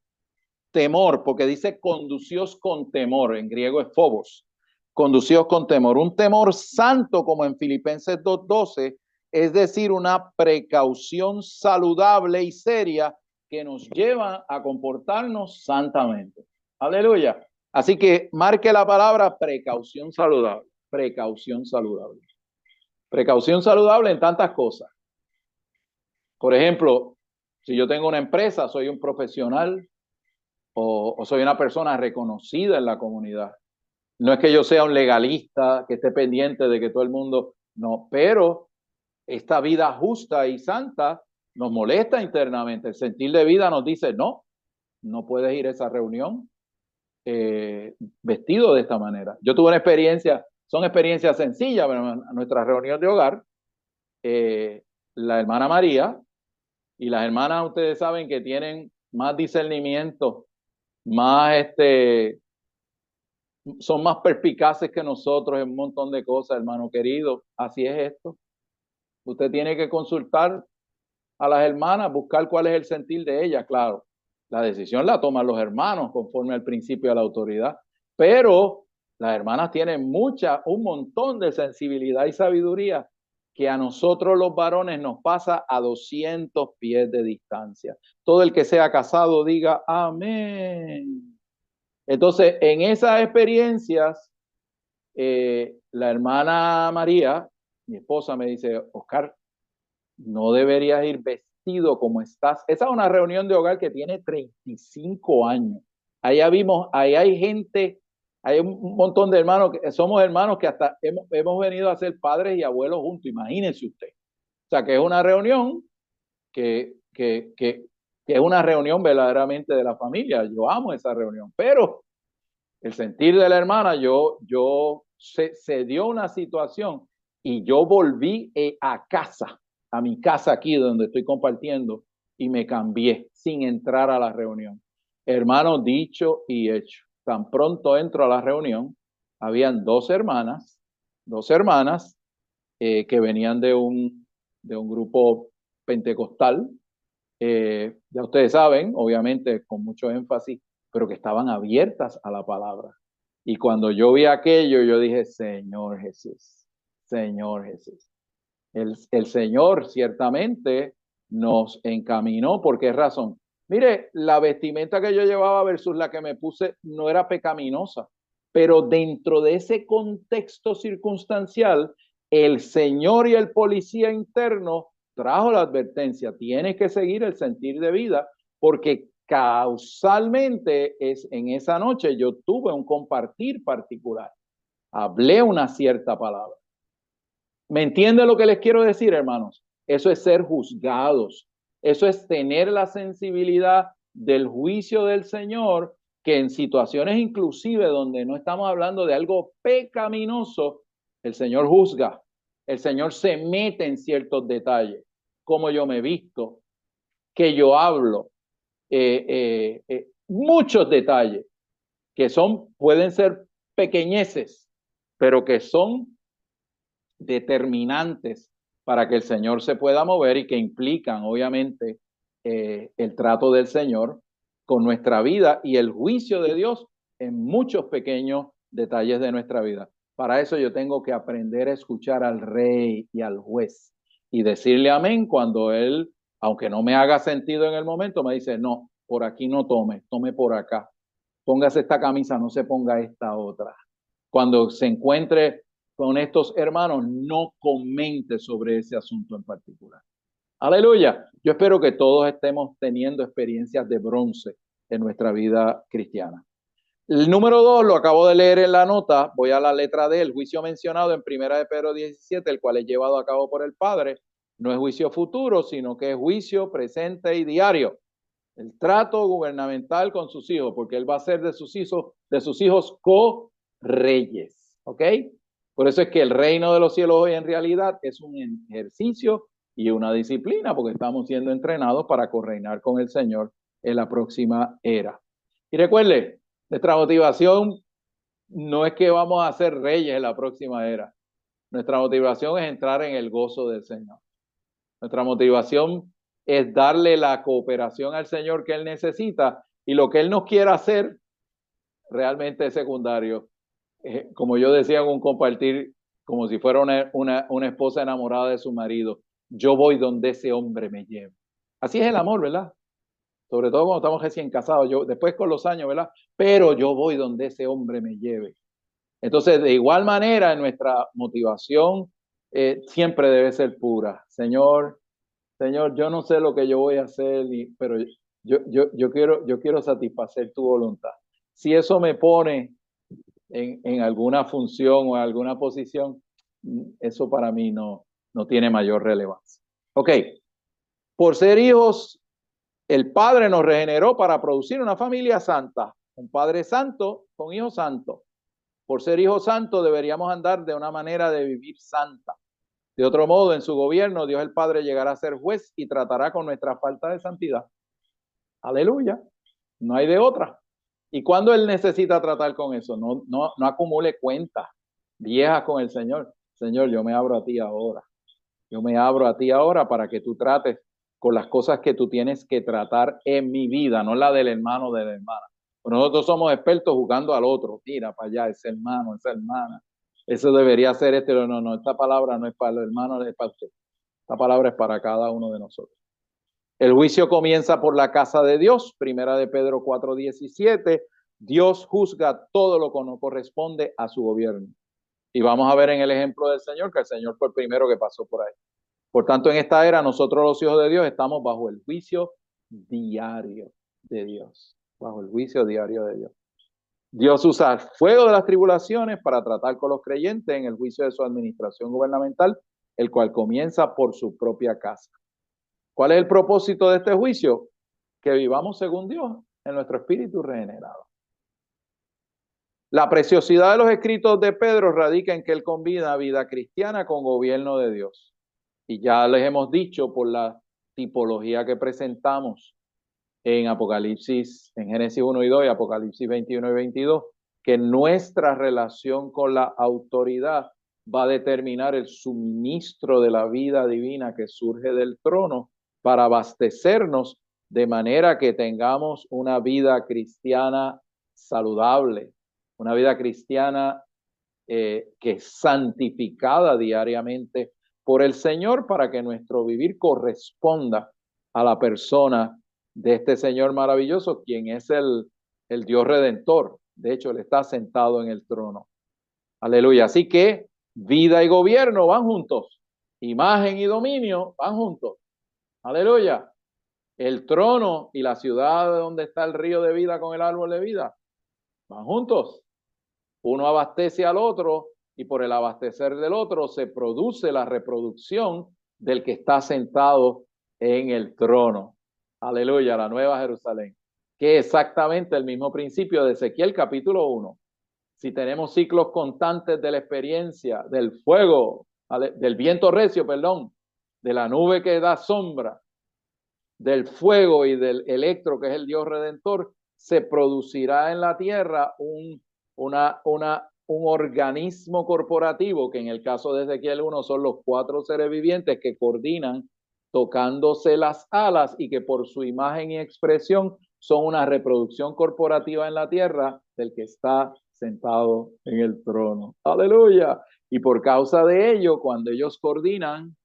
temor, porque dice conducíos con temor, en griego es phobos. Conducidos con temor, un temor santo como en Filipenses 2:12, es decir, una precaución saludable y seria que nos lleva a comportarnos santamente. Aleluya. Así que marque la palabra precaución saludable, precaución saludable. Precaución saludable en tantas cosas. Por ejemplo, si yo tengo una empresa, soy un profesional o soy una persona reconocida en la comunidad. No es que yo sea un legalista que esté pendiente de que todo el mundo, no, pero esta vida justa y santa nos molesta internamente. El sentir de vida nos dice, no, no puedes ir a esa reunión vestido de esta manera. Yo tuve una experiencia, son experiencias sencillas, pero en nuestra reunión de hogar, la hermana María y las hermanas, ustedes saben que tienen más discernimiento, más son más perspicaces que nosotros en un montón de cosas, hermano querido. Así es esto. Usted tiene que consultar a las hermanas, buscar cuál es el sentir de ellas, claro. La decisión la toman los hermanos conforme al principio de la autoridad, pero las hermanas tienen un montón de sensibilidad y sabiduría que a nosotros los varones nos pasa a 200 pies de distancia. Todo el que sea casado diga amén. Entonces, en esas experiencias, la hermana María, mi esposa, me dice, Oscar, no deberías ir vestido como estás. Esa es una reunión de hogar que tiene 35 años. Allá vimos, ahí hay gente, hay un montón de hermanos, somos hermanos que hasta hemos venido a ser padres y abuelos juntos, imagínense usted. O sea, que es una reunión que es una reunión verdaderamente de la familia. Yo amo esa reunión, pero el sentir de la hermana, se dio una situación y yo volví a casa, a mi casa aquí donde estoy compartiendo, y me cambié sin entrar a la reunión. Hermano, dicho y hecho. Tan pronto entro a la reunión, habían dos hermanas que venían de un grupo pentecostal, ya ustedes saben, obviamente con mucho énfasis, pero que estaban abiertas a la palabra. Y cuando yo vi aquello, yo dije, Señor Jesús, Señor Jesús. El Señor ciertamente nos encaminó. ¿Por qué razón? Mire, la vestimenta que yo llevaba versus la que me puse no era pecaminosa, pero dentro de ese contexto circunstancial, el Señor y el policía interno trajo la advertencia, tienes que seguir el sentir de vida, porque causalmente en esa noche yo tuve un compartir particular, hablé una cierta palabra. ¿Me entiende lo que les quiero decir, hermanos? Eso es ser juzgados. Eso es tener la sensibilidad del juicio del Señor, que en situaciones inclusive donde no estamos hablando de algo pecaminoso, el Señor juzga. El Señor se mete en ciertos detalles, cómo yo me he visto, que yo hablo, muchos detalles que pueden ser pequeñeces, pero que son determinantes para que el Señor se pueda mover y que implican, obviamente, el trato del Señor con nuestra vida y el juicio de Dios en muchos pequeños detalles de nuestra vida. Para eso yo tengo que aprender a escuchar al rey y al juez y decirle amén cuando él, aunque no me haga sentido en el momento, me dice, no, por aquí no tome, tome por acá. Póngase esta camisa, no se ponga esta otra. Cuando se encuentre con estos hermanos, no comente sobre ese asunto en particular. Aleluya. Yo espero que todos estemos teniendo experiencias de bronce en nuestra vida cristiana. El número 2 lo acabo de leer en la nota, voy a la letra D, el juicio mencionado en 1 de Pedro 17, el cual es llevado a cabo por el Padre, no es juicio futuro, sino que es juicio presente y diario. El trato gubernamental con sus hijos, porque él va a ser de sus hijos co-reyes, ¿ok? Por eso es que el reino de los cielos hoy en realidad es un ejercicio y una disciplina, porque estamos siendo entrenados para correinar con el Señor en la próxima era. Y recuerde, nuestra motivación no es que vamos a ser reyes en la próxima era. Nuestra motivación es entrar en el gozo del Señor. Nuestra motivación es darle la cooperación al Señor que Él necesita, y lo que Él nos quiera hacer realmente es secundario. Como yo decía en un compartir, como si fuera una esposa enamorada de su marido, yo voy donde ese hombre me lleve. Así es el amor, ¿verdad? Sobre todo cuando estamos recién casados, después con los años, ¿verdad? Pero yo voy donde ese hombre me lleve. Entonces, de igual manera, nuestra motivación siempre debe ser pura. Señor, yo no sé lo que yo voy a hacer, pero yo quiero satisfacer tu voluntad. Si eso me pone en alguna función o en alguna posición, eso para mí no tiene mayor relevancia. Ok, por ser hijos, el Padre nos regeneró para producir una familia santa, un Padre santo con hijos santos. Por ser hijos santos deberíamos andar de una manera de vivir santa. De otro modo, en su gobierno, Dios el Padre llegará a ser juez y tratará con nuestra falta de santidad. Aleluya. No hay de otra. ¿Y cuándo Él necesita tratar con eso? No acumule cuentas viejas con el Señor. Señor, yo me abro a ti ahora. Yo me abro a ti ahora para que tú trates con las cosas que tú tienes que tratar en mi vida, no la del hermano o de la hermana. Nosotros somos expertos jugando al otro. Mira para allá, ese hermano, esa hermana. Eso debería ser no, esta palabra no es para el hermano, es para usted. Esta palabra es para cada uno de nosotros. El juicio comienza por la casa de Dios, primera de Pedro 4:17. Dios juzga todo lo que no corresponde a su gobierno. Y vamos a ver en el ejemplo del Señor, que el Señor fue el primero que pasó por ahí. Por tanto, en esta era, nosotros los hijos de Dios estamos bajo el juicio diario de Dios. Bajo el juicio diario de Dios. Dios usa el fuego de las tribulaciones para tratar con los creyentes en el juicio de su administración gubernamental, el cual comienza por su propia casa. ¿Cuál es el propósito de este juicio? Que vivamos según Dios en nuestro espíritu regenerado. La preciosidad de los escritos de Pedro radica en que él combina vida cristiana con gobierno de Dios. Y ya les hemos dicho por la tipología que presentamos en Apocalipsis, en Génesis 1 y 2 y Apocalipsis 21 y 22, que nuestra relación con la autoridad va a determinar el suministro de la vida divina que surge del trono para abastecernos de manera que tengamos una vida cristiana saludable, una vida cristiana que es santificada diariamente por el Señor para que nuestro vivir corresponda a la persona de este Señor maravilloso, quien es el Dios Redentor. De hecho, Él está sentado en el trono. Aleluya. Así que vida y gobierno van juntos. Imagen y dominio van juntos. Aleluya. El trono y la ciudad donde está el río de vida con el árbol de vida van juntos. Uno abastece al otro y por el abastecer del otro se produce la reproducción del que está sentado en el trono. Aleluya, la Nueva Jerusalén. Que es exactamente el mismo principio de Ezequiel capítulo 1. Si tenemos ciclos constantes de la experiencia, del fuego, del viento recio, perdón, de la nube que da sombra, del fuego y del electro, que es el Dios Redentor, se producirá en la tierra un organismo corporativo, que en el caso de Ezequiel 1 son los 4 seres vivientes que coordinan tocándose las alas y que por su imagen y expresión son una reproducción corporativa en la tierra del que está sentado en el trono. Aleluya. Y por causa de ello, cuando ellos coordinan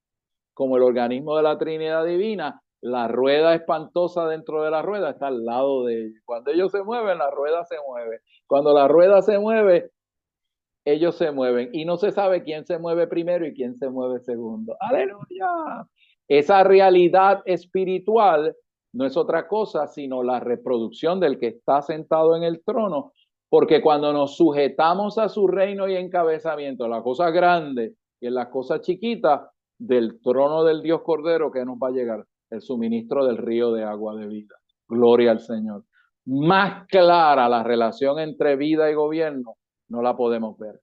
como el organismo de la Trinidad Divina, la rueda espantosa dentro de la rueda está al lado de ellos. Cuando ellos se mueven, la rueda se mueve. Cuando la rueda se mueve, ellos se mueven. Y no se sabe quién se mueve primero y quién se mueve segundo. ¡Aleluya! Esa realidad espiritual no es otra cosa sino la reproducción del que está sentado en el trono. Porque cuando nos sujetamos a su reino y encabezamiento, en las cosas grandes y en las cosas chiquitas, del trono del Dios Cordero, que nos va a llegar el suministro del río de agua de vida. Gloria al Señor. Más clara la relación entre vida y gobierno no la podemos ver.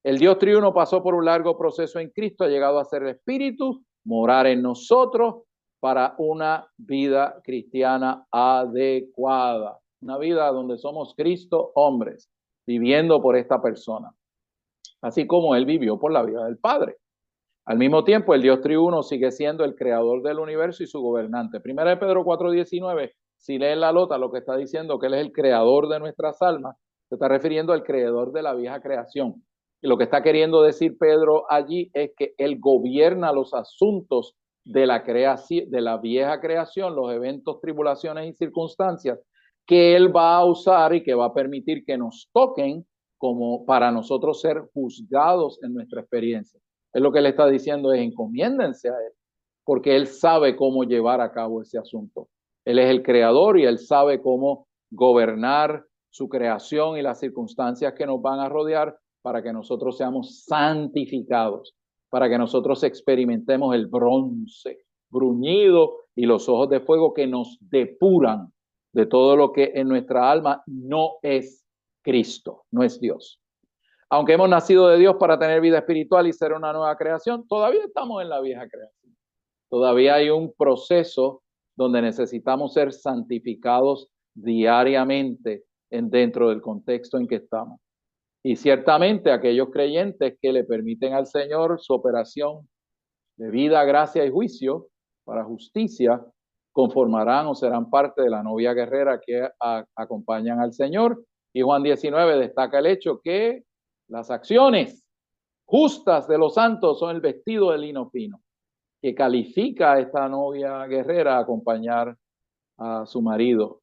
El Dios triuno pasó por un largo proceso en Cristo, ha llegado a ser el Espíritu, morar en nosotros para una vida cristiana adecuada. Una vida donde somos Cristo hombres, viviendo por esta persona. Así como Él vivió por la vida del Padre. Al mismo tiempo, el Dios triuno sigue siendo el creador del universo y su gobernante. Primera de Pedro 4:19, si leen la nota, lo que está diciendo que Él es el creador de nuestras almas, se está refiriendo al creador de la vieja creación. Y lo que está queriendo decir Pedro allí es que Él gobierna los asuntos de la creación, de la vieja creación, los eventos, tribulaciones y circunstancias que Él va a usar y que va a permitir que nos toquen como para nosotros ser juzgados en nuestra experiencia. Es lo que él está diciendo, es encomiéndense a él, porque él sabe cómo llevar a cabo ese asunto. Él es el creador y él sabe cómo gobernar su creación y las circunstancias que nos van a rodear para que nosotros seamos santificados, para que nosotros experimentemos el bronce bruñido y los ojos de fuego que nos depuran de todo lo que en nuestra alma no es Cristo, no es Dios. Aunque hemos nacido de Dios para tener vida espiritual y ser una nueva creación, todavía estamos en la vieja creación. Todavía hay un proceso donde necesitamos ser santificados diariamente dentro del contexto en que estamos. Y ciertamente aquellos creyentes que le permiten al Señor su operación de vida, gracia y juicio para justicia, conformarán o serán parte de la novia guerrera que acompañan al Señor. Y Juan 19 destaca el hecho que las acciones justas de los santos son el vestido de lino fino, que califica a esta novia guerrera a acompañar a su marido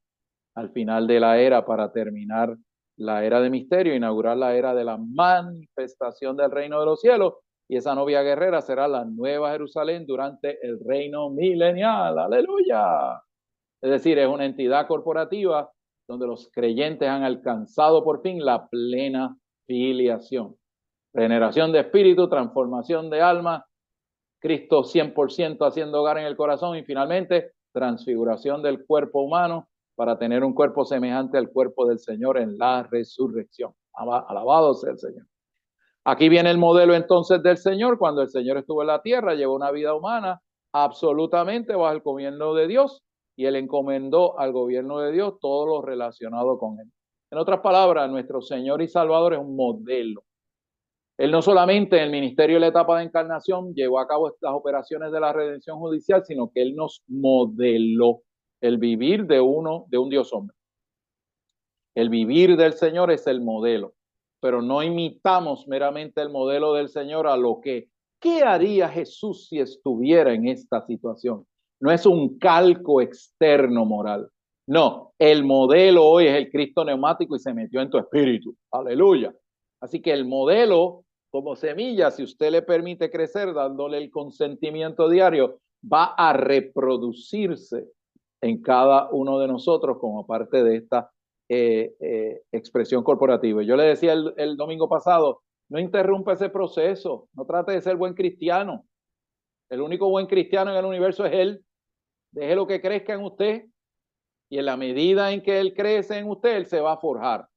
al final de la era para terminar la era de misterio, inaugurar la era de la manifestación del reino de los cielos, y esa novia guerrera será la nueva Jerusalén durante el reino milenial. ¡Aleluya! Es decir, es una entidad corporativa donde los creyentes han alcanzado por fin la plena filiación. Regeneración de espíritu, transformación de alma, Cristo 100% haciendo hogar en el corazón y finalmente transfiguración del cuerpo humano para tener un cuerpo semejante al cuerpo del Señor en la resurrección. Alabado sea el Señor. Aquí viene el modelo entonces del Señor. Cuando el Señor estuvo en la tierra, llevó una vida humana absolutamente bajo el gobierno de Dios y Él encomendó al gobierno de Dios todo lo relacionado con Él. En otras palabras, nuestro Señor y Salvador es un modelo. Él no solamente en el ministerio de la etapa de encarnación llevó a cabo estas operaciones de la redención judicial, sino que Él nos modeló el vivir de un Dios hombre. El vivir del Señor es el modelo, pero no imitamos meramente el modelo del Señor a lo que, ¿qué haría Jesús si estuviera en esta situación? No es un calco externo moral. No, el modelo hoy es el Cristo neumático y se metió en tu espíritu. Aleluya. Así que el modelo, como semilla, si usted le permite crecer dándole el consentimiento diario, va a reproducirse en cada uno de nosotros como parte de esta expresión corporativa. Yo le decía el domingo pasado, no interrumpa ese proceso, no trate de ser buen cristiano. El único buen cristiano en el universo es Él. Deje lo que crezca en usted y en la medida en que Él crece en usted, Él se va a forjar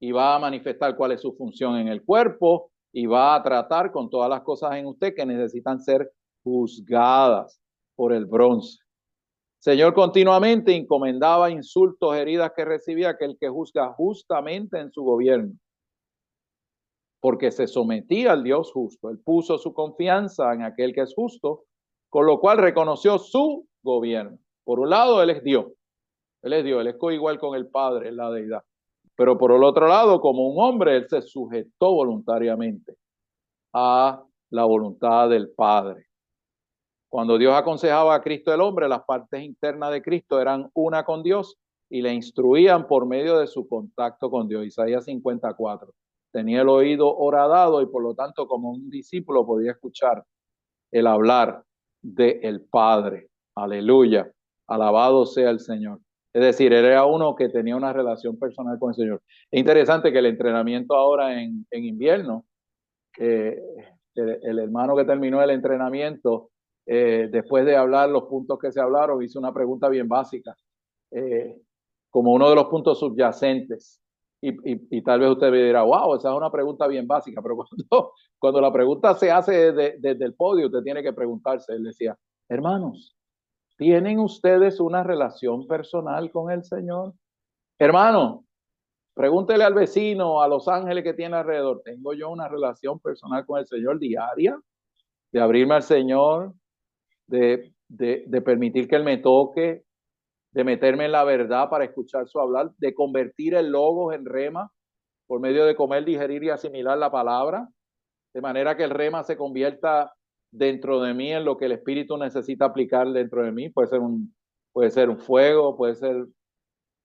y va a manifestar cuál es su función en el cuerpo y va a tratar con todas las cosas en usted que necesitan ser juzgadas por el bronce. Señor continuamente encomendaba insultos, heridas que recibía aquel que juzga justamente en su gobierno, porque se sometía al Dios justo. Él puso su confianza en aquel que es justo, con lo cual reconoció su gobierno. Por un lado, Él es Dios. Él es Dios, Él es coigual con el Padre en la deidad. Pero por el otro lado, como un hombre, Él se sujetó voluntariamente a la voluntad del Padre. Cuando Dios aconsejaba a Cristo el hombre, las partes internas de Cristo eran una con Dios y le instruían por medio de su contacto con Dios. Isaías 54. Tenía el oído horadado y por lo tanto como un discípulo podía escuchar el hablar del Padre. Aleluya. Alabado sea el Señor. Es decir, era uno que tenía una relación personal con el Señor. Es interesante que el entrenamiento ahora en invierno, el hermano que terminó el entrenamiento, después de hablar los puntos que se hablaron, hizo una pregunta bien básica, como uno de los puntos subyacentes. Y tal vez usted me dirá, wow, esa es una pregunta bien básica, pero cuando la pregunta se hace desde el podio, usted tiene que preguntarse. Él decía, hermanos, ¿tienen ustedes una relación personal con el Señor? Hermano, pregúntele al vecino, a los ángeles que tiene alrededor, ¿tengo yo una relación personal con el Señor diaria? De abrirme al Señor, de permitir que Él me toque, de meterme en la verdad para escuchar su hablar, de convertir el logos en rema por medio de comer, digerir y asimilar la palabra, de manera que el rema se convierta dentro de mí en lo que el Espíritu necesita aplicar dentro de mí. Puede ser un fuego, puede ser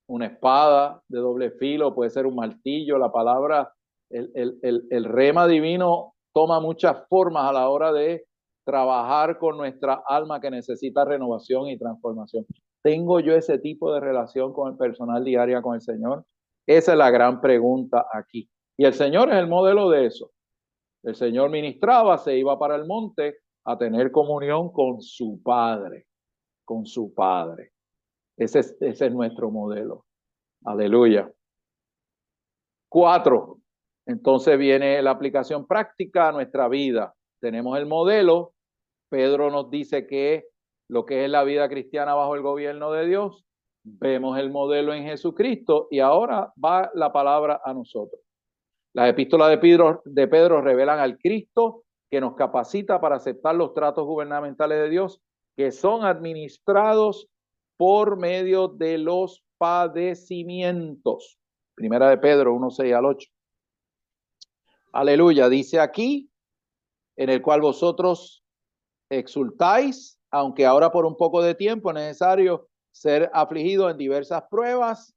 una espada de doble filo, puede ser un martillo. La palabra, el rema divino toma muchas formas a la hora de trabajar con nuestra alma que necesita renovación y transformación. ¿Tengo yo ese tipo de relación con el personal diaria con el Señor? Esa es la gran pregunta aquí. Y el Señor es el modelo de eso. El Señor ministraba, se iba para el monte a tener comunión con su Padre, con su Padre. Ese es nuestro modelo. Aleluya. 4. Entonces viene la aplicación práctica a nuestra vida. Tenemos el modelo. Pedro nos dice que lo que es la vida cristiana bajo el gobierno de Dios. Vemos el modelo en Jesucristo y ahora va la palabra a nosotros. Las epístolas de Pedro revelan al Cristo que nos capacita para aceptar los tratos gubernamentales de Dios que son administrados por medio de los padecimientos. Primera de Pedro 1, 6 al 8. Aleluya, dice aquí, en el cual vosotros exultáis, aunque ahora por un poco de tiempo es necesario ser afligido en diversas pruebas,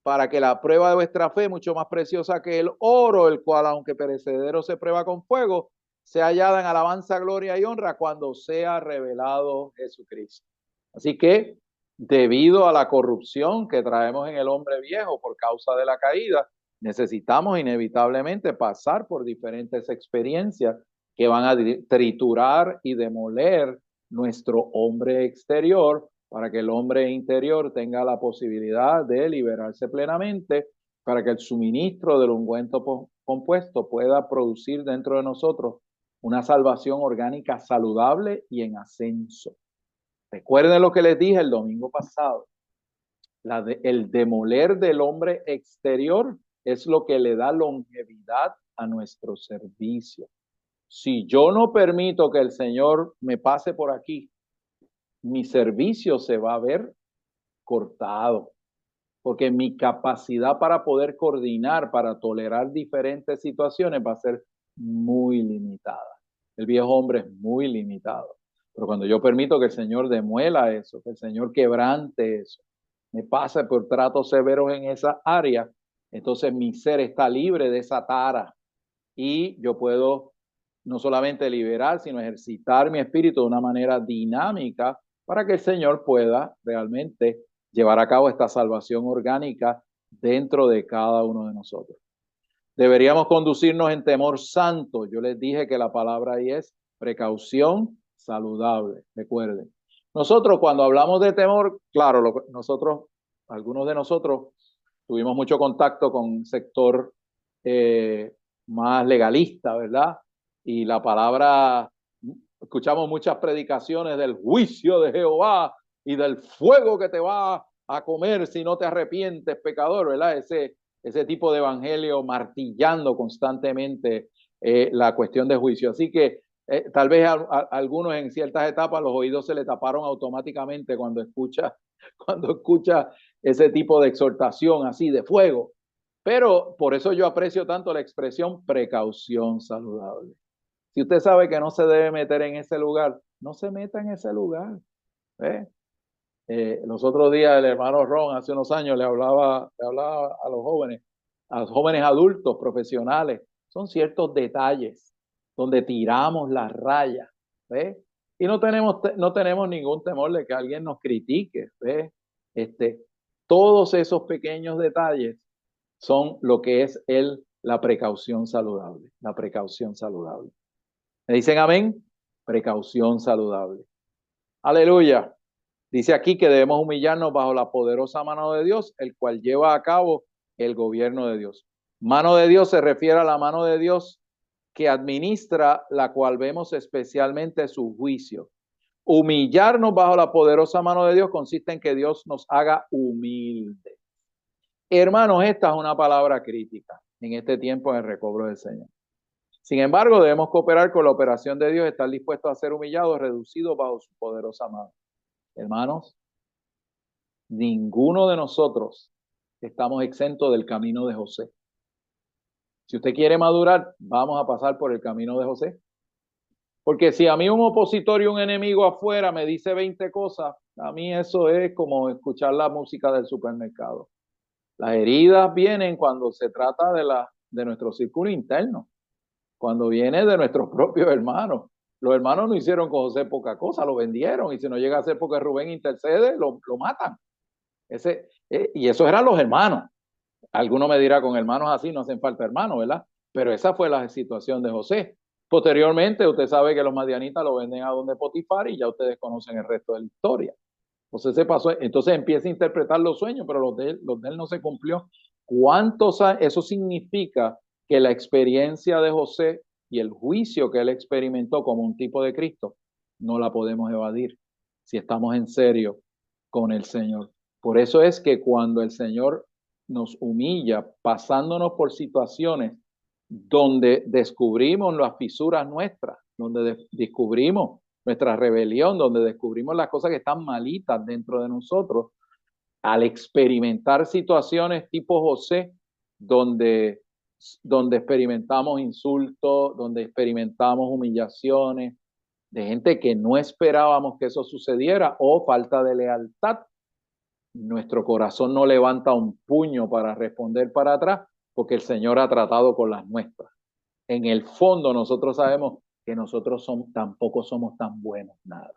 para que la prueba de vuestra fe, mucho más preciosa que el oro, el cual aunque perecedero se prueba con fuego, sea hallada en alabanza, gloria y honra cuando sea revelado Jesucristo. Así que, debido a la corrupción que traemos en el hombre viejo por causa de la caída, necesitamos inevitablemente pasar por diferentes experiencias que van a triturar y demoler nuestro hombre exterior para que el hombre interior tenga la posibilidad de liberarse plenamente, para que el suministro del ungüento compuesto pueda producir dentro de nosotros una salvación orgánica saludable y en ascenso. Recuerden lo que les dije el domingo pasado. El demoler del hombre exterior es lo que le da longevidad a nuestro servicio. Si yo no permito que el Señor me pase por aquí, mi servicio se va a ver cortado, porque mi capacidad para poder coordinar, para tolerar diferentes situaciones va a ser muy limitada. El viejo hombre es muy limitado. Pero cuando yo permito que el Señor demuela eso, que el Señor quebrante eso, me pase por tratos severos en esa área, entonces mi ser está libre de esa tara y yo puedo no solamente liberar, sino ejercitar mi espíritu de una manera dinámica para que el Señor pueda realmente llevar a cabo esta salvación orgánica dentro de cada uno de nosotros. Deberíamos conducirnos en temor santo. Yo les dije que la palabra ahí es precaución saludable. Recuerden. Nosotros cuando hablamos de temor, claro, algunos de nosotros tuvimos mucho contacto con un sector más legalista, ¿verdad? Y la palabra, escuchamos muchas predicaciones del juicio de Jehová y del fuego que te va a comer si no te arrepientes, pecador, ¿verdad? Ese tipo de evangelio martillando constantemente la cuestión de juicio. Así que tal vez a algunos en ciertas etapas los oídos se le taparon automáticamente cuando escucha ese tipo de exhortación así de fuego. Pero por eso yo aprecio tanto la expresión precaución saludable. Si usted sabe que no se debe meter en ese lugar, no se meta en ese lugar. Los otros días el hermano Ron hace unos años le hablaba a los jóvenes adultos, profesionales. Son ciertos detalles donde tiramos las rayas. Y no tenemos ningún temor de que alguien nos critique. Todos esos pequeños detalles son lo que es la precaución saludable. La precaución saludable. ¿Me dicen amén? Precaución saludable. Aleluya. Dice aquí que debemos humillarnos bajo la poderosa mano de Dios, el cual lleva a cabo el gobierno de Dios. Mano de Dios se refiere a la mano de Dios que administra, la cual vemos especialmente su juicio. Humillarnos bajo la poderosa mano de Dios consiste en que Dios nos haga humildes. Hermanos, esta es una palabra crítica en este tiempo en el recobro del Señor. Sin embargo, debemos cooperar con la operación de Dios, estar dispuestos a ser humillados, reducidos bajo su poderosa mano. Hermanos, ninguno de nosotros estamos exentos del camino de José. Si usted quiere madurar, vamos a pasar por el camino de José. Porque si a mí un opositor y un enemigo afuera me dice 20 cosas, a mí eso es como escuchar la música del supermercado. Las heridas vienen cuando se trata de nuestro círculo interno, cuando viene de nuestros propios hermanos. Los hermanos no hicieron con José poca cosa, lo vendieron, y si no llega a ser porque Rubén intercede, lo matan. Y esos eran los hermanos. Alguno me dirá, con hermanos así no hacen falta hermanos, ¿verdad? Pero esa fue la situación de José. Posteriormente, usted sabe que los madianitas lo venden a donde Potifar y ya ustedes conocen el resto de la historia. Entonces se pasó, entonces empieza a interpretar los sueños, pero los de él no se cumplió. ¿Cuántos años? Eso significa que la experiencia de José y el juicio que él experimentó como un tipo de Cristo no la podemos evadir si estamos en serio con el Señor. Por eso es que cuando el Señor nos humilla, pasándonos por situaciones donde descubrimos las fisuras nuestras, donde descubrimos nuestra rebelión, donde descubrimos las cosas que están malitas dentro de nosotros, al experimentar situaciones tipo José, donde experimentamos insultos, donde experimentamos humillaciones, de gente que no esperábamos que eso sucediera, o falta de lealtad, nuestro corazón no levanta un puño para responder para atrás, porque el Señor ha tratado con las nuestras. En el fondo nosotros sabemos que nosotros tampoco somos tan buenos, nada.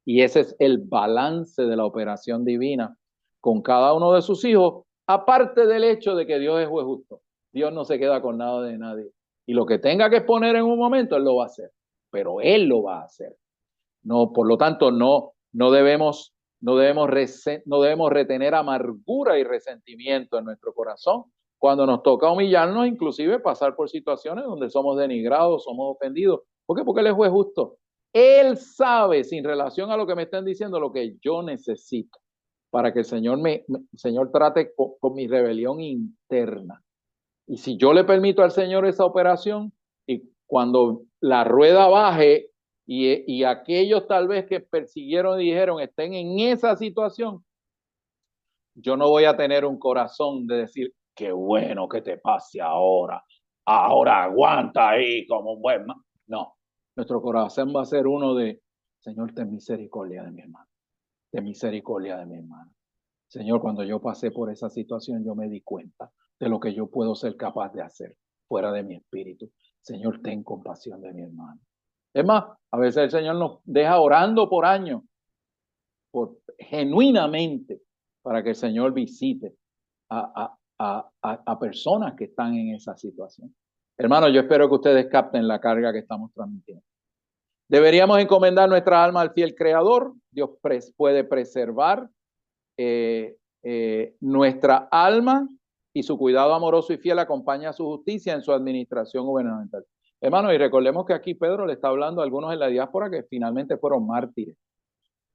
Y ese es el balance de la operación divina con cada uno de sus hijos, aparte del hecho de que Dios es juez justo. Dios no se queda con nada de nadie. Y lo que tenga que exponer en un momento, Él lo va a hacer. Pero Él lo va a hacer. No, por lo tanto, no debemos retener amargura y resentimiento en nuestro corazón cuando nos toca humillarnos, inclusive pasar por situaciones donde somos denigrados, somos ofendidos. ¿Por qué? Porque Él es juez justo. Él sabe, sin relación a lo que me están diciendo, lo que yo necesito para que el Señor Señor trate con mi rebelión interna. Y si yo le permito al Señor esa operación, y cuando la rueda baje y aquellos tal vez que persiguieron y dijeron estén en esa situación, yo no voy a tener un corazón de decir, qué bueno que te pase ahora aguanta ahí como un buen man. No, nuestro corazón va a ser uno de, Señor, ten misericordia de mi hermano, ten misericordia de mi hermano. Señor, cuando yo pasé por esa situación, yo me di cuenta de lo que yo puedo ser capaz de hacer fuera de mi espíritu. Señor, ten compasión de mi hermano. Es más, a veces el Señor nos deja orando por años, genuinamente, para que el Señor visite a personas que están en esa situación. Hermanos, yo espero que ustedes capten la carga que estamos transmitiendo. Deberíamos encomendar nuestra alma al fiel Creador. Dios puede preservar nuestra alma, y su cuidado amoroso y fiel acompaña a su justicia en su administración gubernamental. Hermanos, y recordemos que aquí Pedro le está hablando a algunos en la diáspora que finalmente fueron mártires.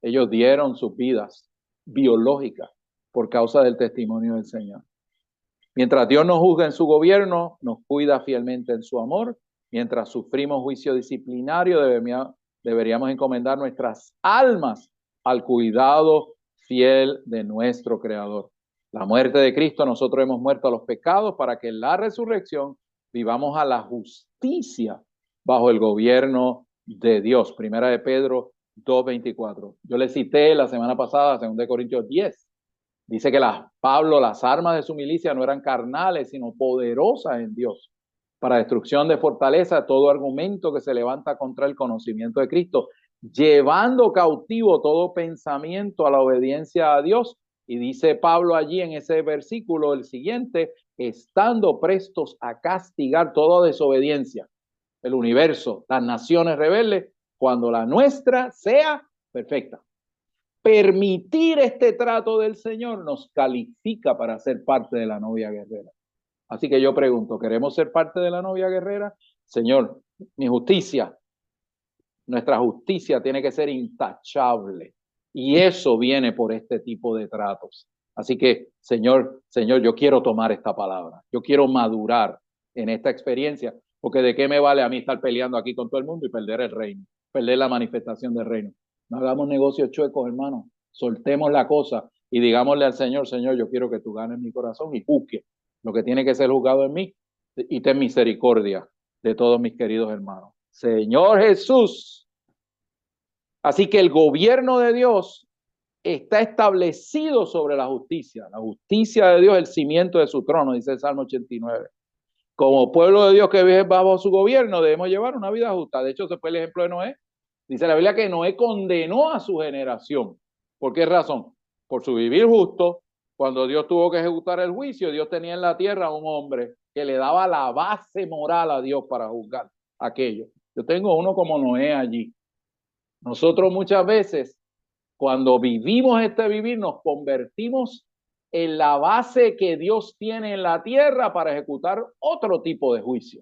Ellos dieron sus vidas biológicas por causa del testimonio del Señor. Mientras Dios nos juzga en su gobierno, nos cuida fielmente en su amor. Mientras sufrimos juicio disciplinario, deberíamos encomendar nuestras almas al cuidado fiel de nuestro Creador. La muerte de Cristo, nosotros hemos muerto a los pecados para que en la resurrección vivamos a la justicia bajo el gobierno de Dios. Primera de Pedro 2:24. Yo le cité la semana pasada, 2 Corintios 10. Dice que Pablo, las armas de su milicia no eran carnales, sino poderosas en Dios, para destrucción de fortaleza, todo argumento que se levanta contra el conocimiento de Cristo, llevando cautivo todo pensamiento a la obediencia a Dios. Y dice Pablo allí en ese versículo, el siguiente, estando prestos a castigar toda desobediencia, el universo, las naciones rebeldes, cuando la nuestra sea perfecta. Permitir este trato del Señor nos califica para ser parte de la novia guerrera. Así que yo pregunto, ¿queremos ser parte de la novia guerrera? Señor, mi justicia, nuestra justicia tiene que ser intachable. Y eso viene por este tipo de tratos. Así que, Señor, yo quiero tomar esta palabra. Yo quiero madurar en esta experiencia. Porque ¿de qué me vale a mí estar peleando aquí con todo el mundo y perder el reino? Perder la manifestación del reino. No hagamos negocios chuecos, hermano. Soltemos la cosa y digámosle al Señor, Señor, yo quiero que tú ganes mi corazón y juzgue lo que tiene que ser juzgado en mí, y ten misericordia de todos mis queridos hermanos. Señor Jesús. Así que el gobierno de Dios está establecido sobre la justicia. La justicia de Dios es el cimiento de su trono, dice el Salmo 89. Como pueblo de Dios que vive bajo su gobierno, debemos llevar una vida justa. De hecho, se fue el ejemplo de Noé. Dice la Biblia que Noé condenó a su generación. ¿Por qué razón? Por su vivir justo, Cuando Dios tuvo que ejecutar el juicio, Dios tenía en la tierra a un hombre que le daba la base moral a Dios para juzgar aquello. Yo tengo uno como Noé allí. Nosotros muchas veces, cuando vivimos este vivir, nos convertimos en la base que Dios tiene en la tierra para ejecutar otro tipo de juicio.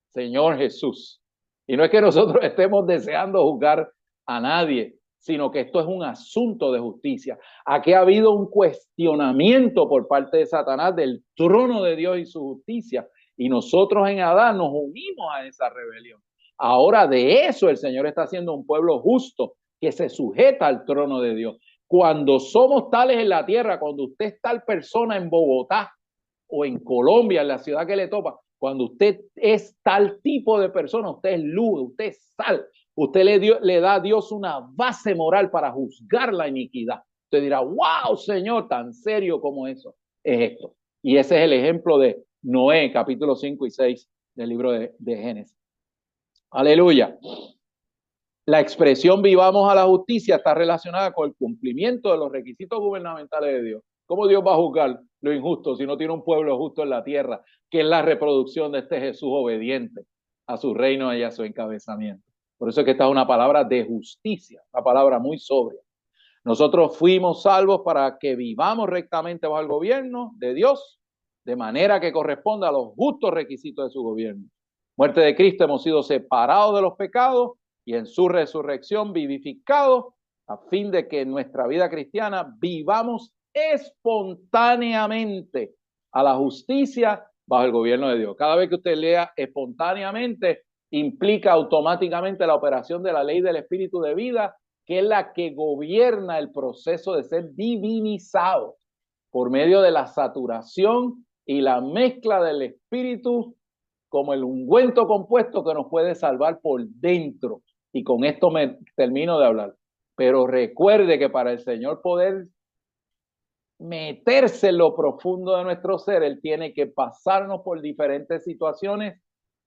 Señor Jesús. Y no es que nosotros estemos deseando juzgar a nadie, sino que esto es un asunto de justicia. Aquí ha habido un cuestionamiento por parte de Satanás del trono de Dios y su justicia. Y nosotros en Adán nos unimos a esa rebelión. Ahora de eso el Señor está haciendo un pueblo justo que se sujeta al trono de Dios. Cuando somos tales en la tierra, cuando usted es tal persona en Bogotá o en Colombia, en la ciudad que le topa, cuando usted es tal tipo de persona, usted es luz, usted es sal, usted le da a Dios una base moral para juzgar la iniquidad. Usted dirá, wow, Señor, tan serio como eso es esto. Y ese es el ejemplo de Noé, capítulo 5 y 6 del libro de Génesis. Aleluya. La expresión vivamos a la justicia está relacionada con el cumplimiento de los requisitos gubernamentales de Dios. ¿Cómo Dios va a juzgar lo injusto si no tiene un pueblo justo en la tierra, que es la reproducción de este Jesús obediente a su reino y a su encabezamiento? Por eso es que esta es una palabra de justicia, una palabra muy sobria. Nosotros fuimos salvos para que vivamos rectamente bajo el gobierno de Dios, de manera que corresponda a los justos requisitos de su gobierno. Muerte de Cristo, hemos sido separados de los pecados y en su resurrección vivificados, a fin de que en nuestra vida cristiana vivamos espontáneamente a la justicia bajo el gobierno de Dios. Cada vez que usted lea espontáneamente, implica automáticamente la operación de la ley del espíritu de vida, que es la que gobierna el proceso de ser divinizado por medio de la saturación y la mezcla del espíritu como el ungüento compuesto que nos puede salvar por dentro. Y con esto me termino de hablar. Pero recuerde que para el Señor poder meterse en lo profundo de nuestro ser, Él tiene que pasarnos por diferentes situaciones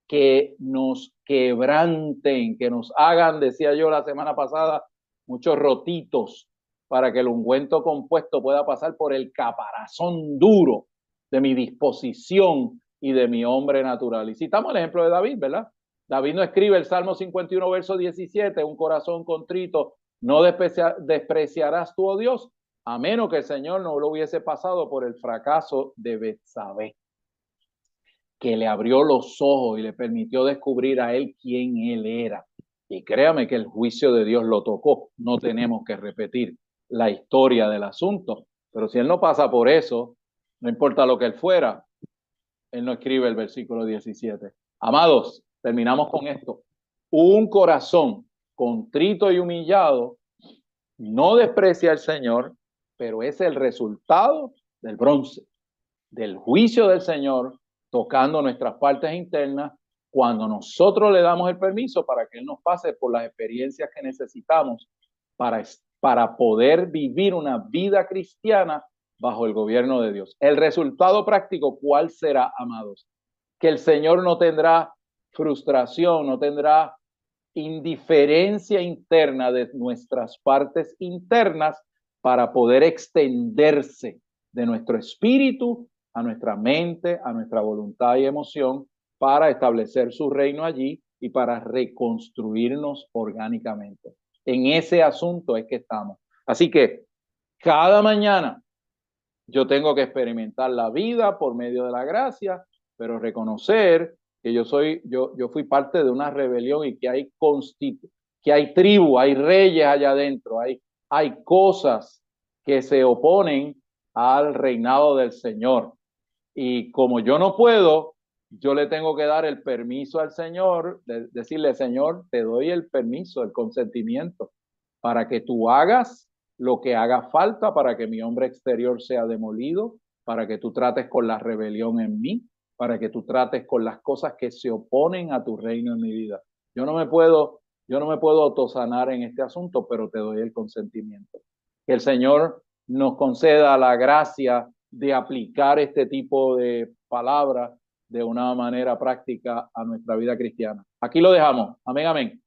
que nos quebranten, que nos hagan, decía yo la semana pasada, muchos rotitos para que el ungüento compuesto pueda pasar por el caparazón duro de mi disposición y de mi hombre natural. Y citamos el ejemplo de David, ¿verdad? David no escribe el Salmo 51, verso 17, un corazón contrito, no despreciarás tú, oh Dios, a menos que el Señor no lo hubiese pasado por el fracaso de Betsabé, que le abrió los ojos y le permitió descubrir a él quién él era. Y créame que el juicio de Dios lo tocó. No tenemos que repetir la historia del asunto. Pero si él no pasa por eso, no importa lo que él fuera, él no escribe el versículo 17. Amados, terminamos con esto. Un corazón contrito y humillado no desprecia al Señor, pero es el resultado del bronce, del juicio del Señor, tocando nuestras partes internas, cuando nosotros le damos el permiso para que Él nos pase por las experiencias que necesitamos para poder vivir una vida cristiana bajo el gobierno de Dios. El resultado práctico, ¿cuál será, amados? Que el Señor no tendrá frustración, no tendrá indiferencia interna de nuestras partes internas para poder extenderse de nuestro espíritu a nuestra mente, a nuestra voluntad y emoción, para establecer su reino allí y para reconstruirnos orgánicamente. En ese asunto es que estamos. Así que cada mañana yo tengo que experimentar la vida por medio de la gracia, pero reconocer que yo fui parte de una rebelión y que hay tribu, hay reyes allá adentro, hay cosas que se oponen al reinado del Señor. Y como yo no puedo, yo le tengo que dar el permiso al Señor, decirle, Señor, te doy el permiso, el consentimiento, para que tú hagas lo que haga falta para que mi hombre exterior sea demolido, para que tú trates con la rebelión en mí, para que tú trates con las cosas que se oponen a tu reino en mi vida. Yo no me puedo autosanar en este asunto, pero te doy el consentimiento. Que el Señor nos conceda la gracia de aplicar este tipo de palabras de una manera práctica a nuestra vida cristiana. Aquí lo dejamos. Amén, amén.